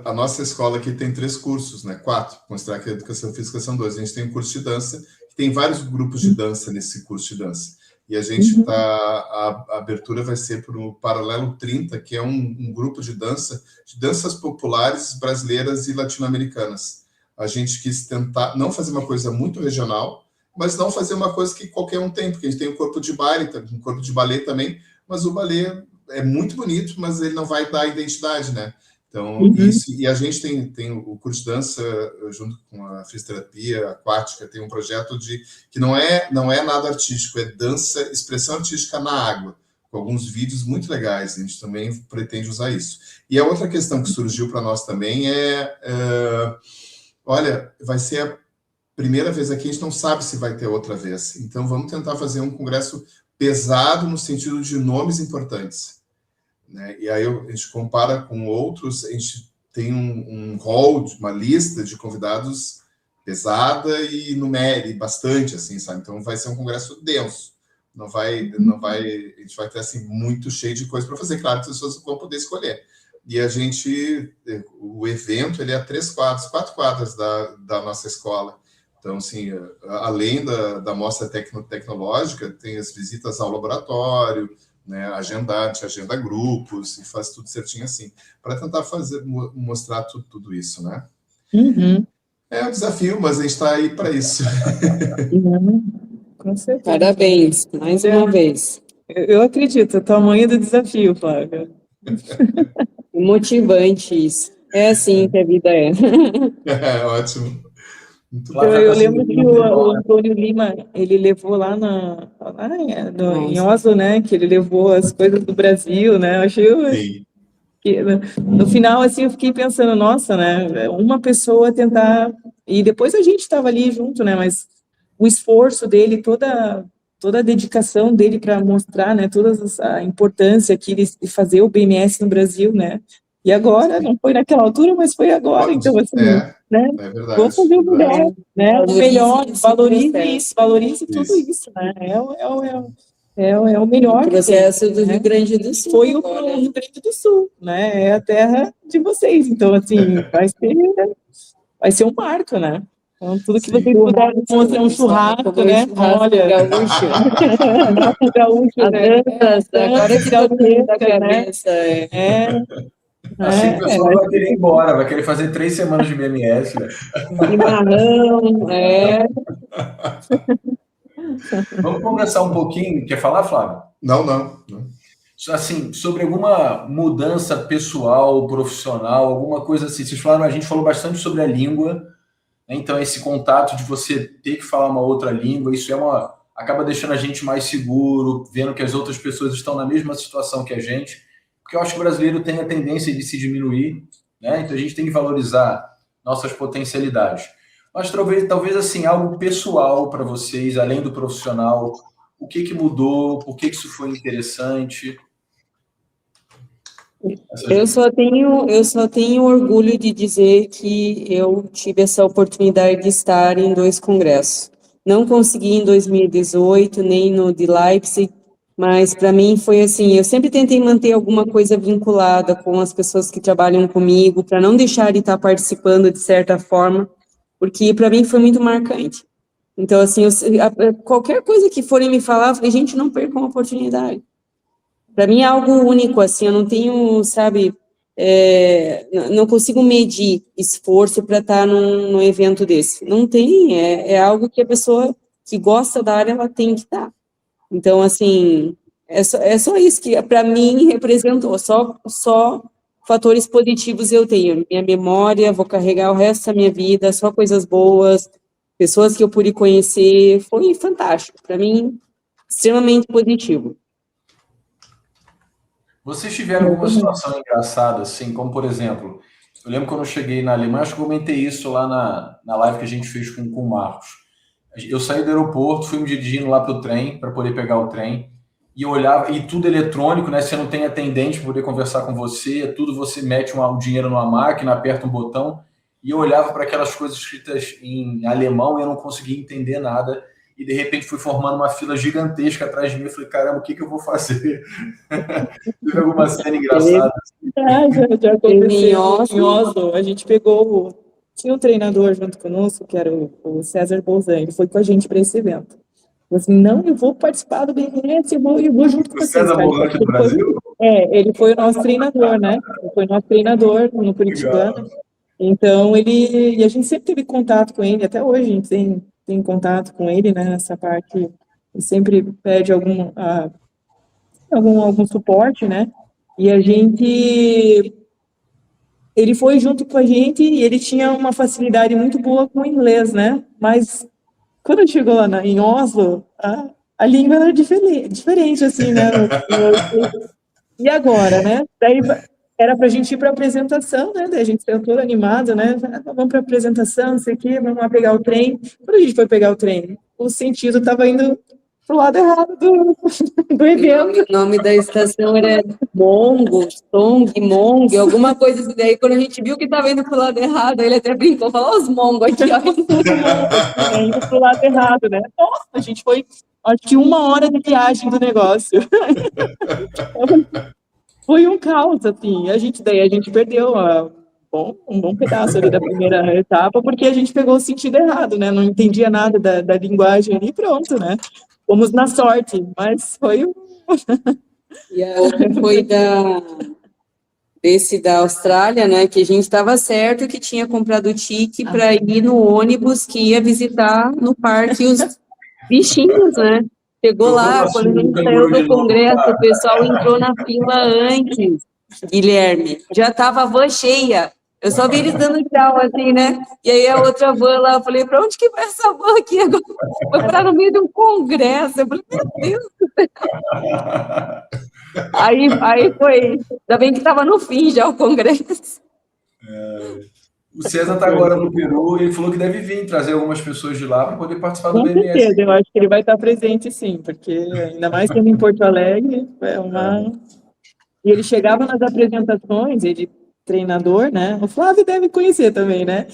a nossa escola aqui tem 3 cursos, né? 4, considerar que a educação física são 2. A gente tem um curso de dança, tem vários grupos de dança nesse curso de dança. E a gente a abertura vai ser para o Paralelo 30, que é um grupo de danças populares brasileiras e latino-americanas. A gente quis tentar não fazer uma coisa muito regional, mas não fazer uma coisa que qualquer um tem, porque a gente tem um corpo de baile, um corpo de balé também, mas o balé é muito bonito, mas ele não vai dar identidade, né? Então, isso, e a gente tem o curso de dança, junto com a fisioterapia aquática, tem um projeto que não é nada artístico, é dança, expressão artística na água, com alguns vídeos muito legais, a gente também pretende usar isso. E a outra questão que surgiu para nós também olha, vai ser a primeira vez aqui, a gente não sabe se vai ter outra vez, então vamos tentar fazer um congresso pesado no sentido de nomes importantes. Né? E aí a gente compara com outros, a gente tem um hall, uma lista de convidados pesada e numérica, bastante, assim, sabe? Então vai ser um congresso denso. A gente vai ter assim muito cheio de coisa para fazer. Claro que as pessoas vão poder escolher. E o evento ele é 4 quadras da nossa escola. Então, assim, além da mostra tecnológica, tem as visitas ao laboratório, né, agenda grupos e faz tudo certinho assim, para tentar mostrar tudo isso, né? É um desafio, mas a gente está aí para isso. Com certeza. Parabéns, mais uma vez. Eu acredito, o tamanho do desafio, Flávia. Motivante isso. É assim que a vida é. Ótimo. Eu lembro que o Antônio Lima, ele levou lá em Oslo, né, que ele levou as coisas do Brasil, né, eu achei... No final, assim, eu fiquei pensando, nossa, né, uma pessoa tentar... E depois a gente estava ali junto, né, mas o esforço dele, toda a dedicação dele para mostrar, né, toda a importância aqui de fazer o BMS no Brasil, né, e agora, não foi naquela altura, mas foi agora, então, assim, né, é verdade, vou fazer o melhor, né, o melhor, valorize tudo isso, né, é o melhor. O processo do Rio Grande do Sul. Foi o Rio Grande do Sul, né, é a terra de vocês, então, assim, vai ser um marco, né. Então, tudo que vocês puderem fazer um churrasco, né? Olha, gaúcho. nosso gaúcho, né? Agora que dá o tempo da cabeça. Assim o pessoal vai querer ir embora, vai querer fazer 3 semanas de BMS, né? Chimarrão, Vamos conversar um pouquinho. Quer falar, Flávio? Não. Assim, sobre alguma mudança pessoal, profissional, alguma coisa assim. Vocês falaram, a gente falou bastante sobre a língua, né? Então esse contato de você ter que falar uma outra língua, isso acaba deixando a gente mais seguro, vendo que as outras pessoas estão na mesma situação que a gente, porque eu acho que o brasileiro tem a tendência de se diminuir, né? Então a gente tem que valorizar nossas potencialidades. Mas talvez assim, algo pessoal para vocês, além do profissional, o que mudou, por que isso foi interessante? Eu só tenho orgulho de dizer que eu tive essa oportunidade de estar em 2 congressos. Não consegui em 2018, nem no de Leipzig, mas para mim foi assim, eu sempre tentei manter alguma coisa vinculada com as pessoas que trabalham comigo, para não deixar de estar participando de certa forma, porque para mim foi muito marcante. Então, assim, qualquer coisa que forem me falar, eu falei, gente, não percam a oportunidade. Para mim é algo único, assim, eu não tenho, sabe, não consigo medir esforço para estar num evento desse. Não tem, é algo que a pessoa que gosta da área, ela tem que estar. Então, assim, é só isso que para mim representou, só fatores positivos eu tenho. Minha memória, vou carregar o resto da minha vida, só coisas boas, pessoas que eu pude conhecer, foi fantástico, para mim, extremamente positivo. Vocês tiveram alguma situação engraçada, assim, como por exemplo, eu lembro quando eu cheguei na Alemanha, acho que eu comentei isso lá na live que a gente fez com o Marcos. Eu saí do aeroporto, fui me dirigindo lá para o trem, para poder pegar o trem, e eu olhava, e tudo eletrônico, né? Você não tem atendente para poder conversar com você, tudo você mete um dinheiro numa máquina, aperta um botão, e eu olhava para aquelas coisas escritas em alemão e eu não conseguia entender nada. E de repente fui formando uma fila gigantesca atrás de mim. Eu falei, caramba, o que eu vou fazer? Teve alguma cena engraçada? Já aconteceu em Oslo. A gente tinha um treinador junto conosco, que era o César Bolzan. Ele foi com a gente para esse evento. Falei assim, não, eu vou participar do BNS, eu vou junto com vocês. César Bolzan aqui do Brasil? Ele foi o nosso treinador, né? Ele foi nosso treinador no Curitibano. Então, e a gente sempre teve contato com ele, até hoje a gente tem contato com ele, né, nessa parte, ele sempre pede algum suporte, né, e ele foi junto com a gente e ele tinha uma facilidade muito boa com o inglês, né, mas quando chegou lá em Oslo, a língua era diferente, assim, né, e agora, né, daí era para a gente ir para a apresentação, né? Daí a gente saiu todo animado, né? Vamos para a apresentação, não sei o quê, vamos lá pegar o trem. Quando a gente foi pegar o trem, o sentido estava indo pro lado errado do evento. O nome da estação era Mong, alguma coisa assim. Daí, quando a gente viu que estava indo pro lado errado, ele até brincou, falou, os Mongo aqui, ó. Indo pro lado errado, né? Nossa, a gente foi, acho que 1 hora de viagem do negócio. Foi um caos, assim, daí a gente perdeu um bom pedaço ali da primeira etapa, porque a gente pegou o sentido errado, né, não entendia nada da linguagem ali, pronto, né, fomos na sorte, mas foi E a outra foi da Austrália, né, que a gente estava certo que tinha comprado o ticket para ir no ônibus que ia visitar no parque os bichinhos, né. Chegou lá, quando a gente saiu do congresso, o pessoal entrou na fila antes, Guilherme, já estava a van cheia, eu só vi eles dando tchau, assim, né, e aí a outra van lá, eu falei, para onde que vai essa van aqui agora? Foi parar no meio de um congresso, eu falei, meu Deus do céu. Aí foi, ainda bem que estava no fim já o congresso. O César está agora no Peru e ele falou que deve vir trazer algumas pessoas de lá para poder participar do BMS. Com certeza, eu acho que ele vai estar presente, sim, porque ainda mais sendo em Porto Alegre, E ele chegava nas apresentações, ele treinador, né? O Flávio deve conhecer também, né?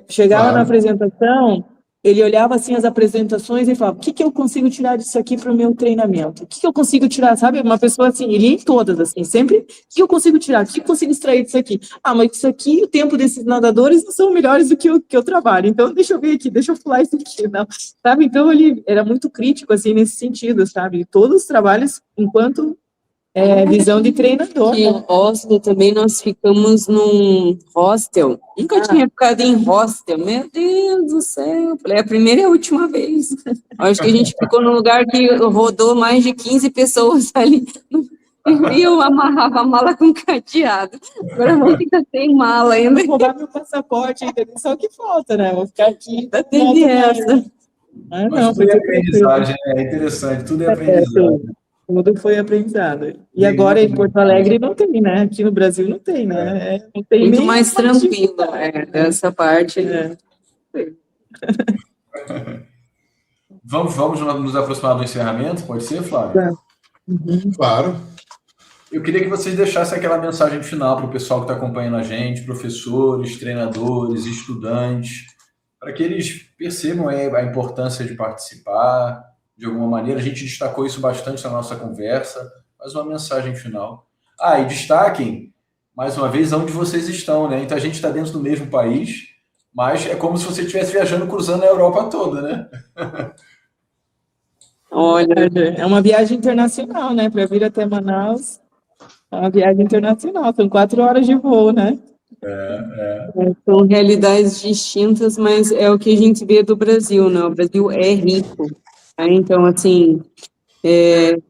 Chegava na apresentação ele olhava assim as apresentações e falava, o que eu consigo tirar disso aqui para o meu treinamento? O que eu consigo tirar, sabe? Uma pessoa assim, ele ia em todas, assim, sempre, o que eu consigo tirar? O que eu consigo extrair disso aqui? Ah, mas isso aqui, o tempo desses nadadores não são melhores do que eu trabalho, então deixa eu ver aqui, deixa eu pular isso aqui, não, sabe? Então ele era muito crítico, assim, nesse sentido, sabe? Todos os trabalhos, enquanto visão de treinador. Aqui em Oslo também nós ficamos num hostel. Nunca tinha ficado em hostel. Meu Deus do céu. Falei, é a primeira e a última vez. Acho que a gente ficou num lugar que rodou mais de 15 pessoas ali. E eu amarrava a mala com cadeado. Agora vou ficar sem mala ainda. Vou roubar meu passaporte ainda, só o que falta, né? Vou ficar aqui. Tá tendo essa. Ah, Mas não, tudo é aprendizagem, é interessante, tudo é aprendizagem. Tudo foi aprendizado. E agora em Porto Alegre não tem, né? Aqui no Brasil não tem, né? Não tem muito nem mais tranquilo, dessa parte. Vamos nos aproximar do encerramento, pode ser, Flávio? Claro. Eu queria que vocês deixassem aquela mensagem final para o pessoal que está acompanhando a gente, professores, treinadores, estudantes, para que eles percebam a importância de participar, de alguma maneira. A gente destacou isso bastante na nossa conversa, mas uma mensagem final. E destaquem, mais uma vez, onde vocês estão, né? Então a gente está dentro do mesmo país, mas é como se você estivesse viajando, cruzando a Europa toda, né? Olha, é uma viagem internacional, né? Para vir até Manaus, é uma viagem internacional, são 4 horas de voo, né? São realidades distintas, mas é o que a gente vê do Brasil, né? O Brasil é rico. Então, assim,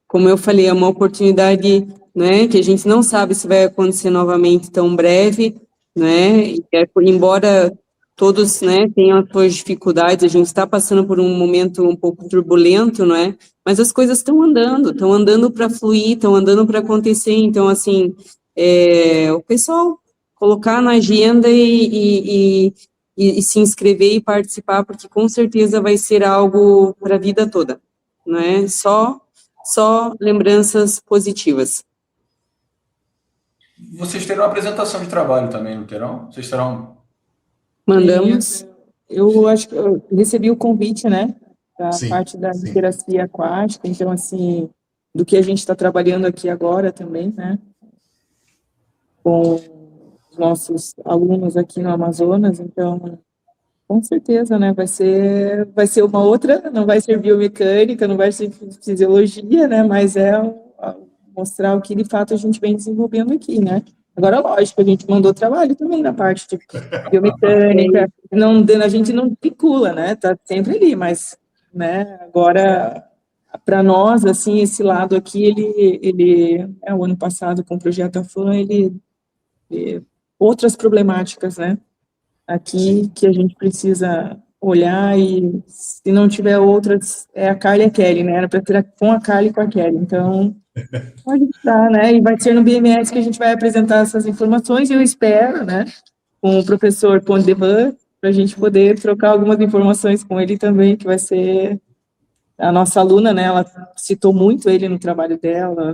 como eu falei, é uma oportunidade, né, que a gente não sabe se vai acontecer novamente tão breve, né, embora todos, né, tenham as suas dificuldades, a gente está passando por um momento um pouco turbulento, não é? Mas as coisas estão andando para fluir, estão andando para acontecer, então, assim, o pessoal colocar na agenda e se inscrever e participar, porque com certeza vai ser algo para a vida toda, não é? Só lembranças positivas. Vocês terão uma apresentação de trabalho também, não terão? Vocês terão... Mandamos. Eu acho que eu recebi o convite, né? Da Sim, parte da literacia aquática, então, assim, do que a gente está trabalhando aqui agora também, né? Com os nossos alunos aqui no Amazonas, então, com certeza, né, vai ser uma outra, não vai ser biomecânica, não vai ser fisiologia, né, mas mostrar o que de fato a gente vem desenvolvendo aqui, né. Agora, lógico, a gente mandou trabalho também na parte de biomecânica, a gente não picula, né, tá sempre ali, mas, né, agora, para nós, assim, esse lado aqui, ele o ano passado, com o projeto AFAM, outras problemáticas, né, aqui que a gente precisa olhar e se não tiver outras, a Carla e a Kelly, né, era para ter com a Carla e com a Kelly, então, a gente tá, né, e vai ser no BMS que a gente vai apresentar essas informações, e eu espero, né, com o professor Pondevan, para a gente poder trocar algumas informações com ele também, que vai ser a nossa aluna, né, ela citou muito ele no trabalho dela,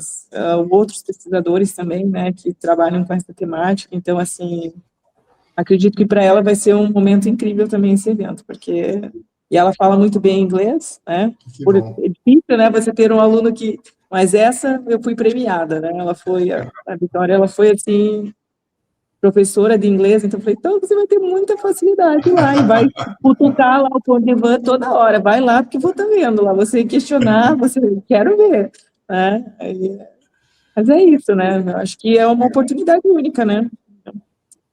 outros pesquisadores também, né, que trabalham com essa temática, então, assim, acredito que para ela vai ser um momento incrível também esse evento, porque, e ela fala muito bem inglês, né, é difícil, né, você ter um aluno que, mas essa eu fui premiada, né, ela foi, a Vitória, ela foi, assim, professora de inglês, então eu falei, então você vai ter muita facilidade lá, e vai cutucar lá o Pondevan toda hora, vai lá, porque vou estar vendo lá, você questionar, quero ver, né, mas é isso, né, eu acho que é uma oportunidade única, né,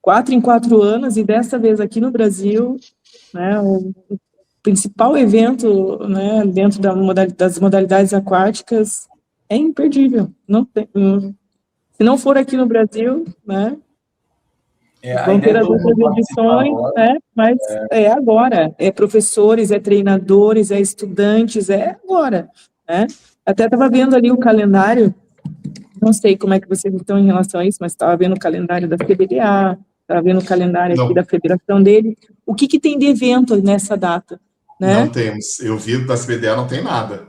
4 em 4 anos, e dessa vez aqui no Brasil, né, o principal evento, né, dentro das modalidades aquáticas, é imperdível, não tem, se não for aqui no Brasil, né, vão ter as outras edições, né, mas é agora, é professores, é treinadores, é estudantes, é agora, né, até estava vendo ali o calendário, não sei como é que vocês estão em relação a isso, mas estava vendo o calendário da CBDA, estava vendo o calendário aqui da federação dele, o que tem de evento nessa data, né? Não temos, eu vi da CBDA, não tem nada.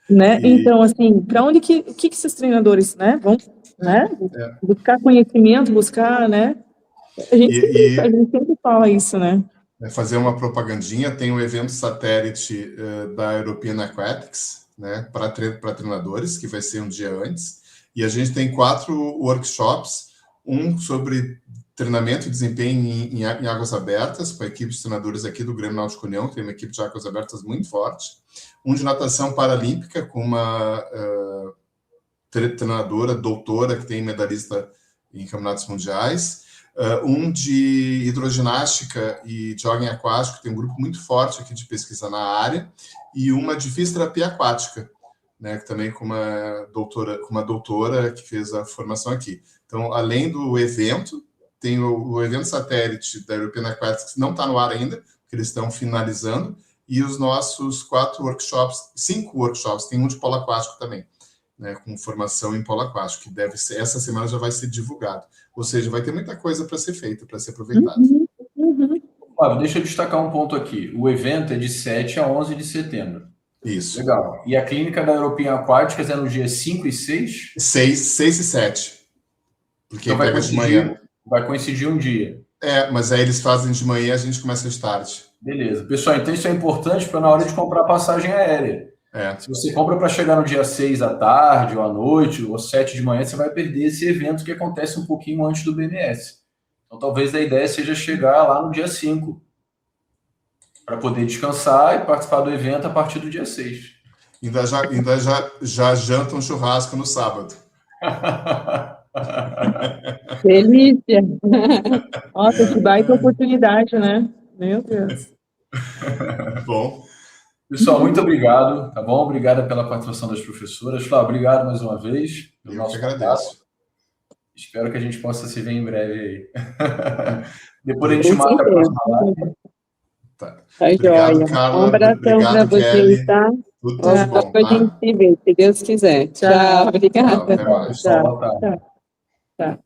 Né? Então, assim, para onde o que esses treinadores, né, vão, né, buscar conhecimento, buscar, né, a gente sempre fala isso, né? fazer uma propagandinha, tem um evento satélite da European Aquatics, né, para treinadores, que vai ser um dia antes, e a gente tem 4 workshops, um sobre treinamento e desempenho em águas abertas, com a equipe de treinadores aqui do Grêmio Náutico União, que tem uma equipe de águas abertas muito forte, um de natação paralímpica, com uma treinadora, doutora, que tem medalhista em campeonatos mundiais, um de hidroginástica e jogging aquático, tem um grupo muito forte aqui de pesquisa na área, e uma de fisioterapia aquática, né, que também com uma doutora que fez a formação aqui. Então, além do evento, tem o evento satélite da European Aquatics, que não está no ar ainda, porque eles estão finalizando, e os nossos 5 workshops, tem um de polo aquático também, né, com formação em polo aquático, que deve ser, essa semana já vai ser divulgado. Ou seja, vai ter muita coisa para ser feita, para ser aproveitada. Flávio, deixa eu destacar um ponto aqui. O evento é de 7 a 11 de setembro. Isso. Legal. E a clínica da European Aquáticas é no dia 5 e 6? 6 e 7. Porque então pega de manhã. Vai coincidir um dia. Mas aí eles fazem de manhã, a gente começa de tarde. Beleza. Pessoal, então isso é importante para na hora de comprar passagem aérea. Se você compra para chegar no dia 6 à tarde, ou à noite, ou 7 de manhã, você vai perder esse evento que acontece um pouquinho antes do BMS. Então, talvez a ideia seja chegar lá no dia 5, para poder descansar e participar do evento a partir do dia 6. Ainda já janta um churrasco no sábado. Delícia! Nossa, que baita oportunidade, né? Meu Deus. Bom. Pessoal, muito obrigado, tá bom? Obrigada pela participação das professoras. Flávio, obrigado mais uma vez. Eu que agradeço. Espero que a gente possa se ver em breve aí. Depois a gente marca a próxima live. Tá joia. Carla. Um abração para vocês, tá? Tudo de bom, a gente se vê, se Deus quiser. Tchau, obrigada. Até mais. Tchau.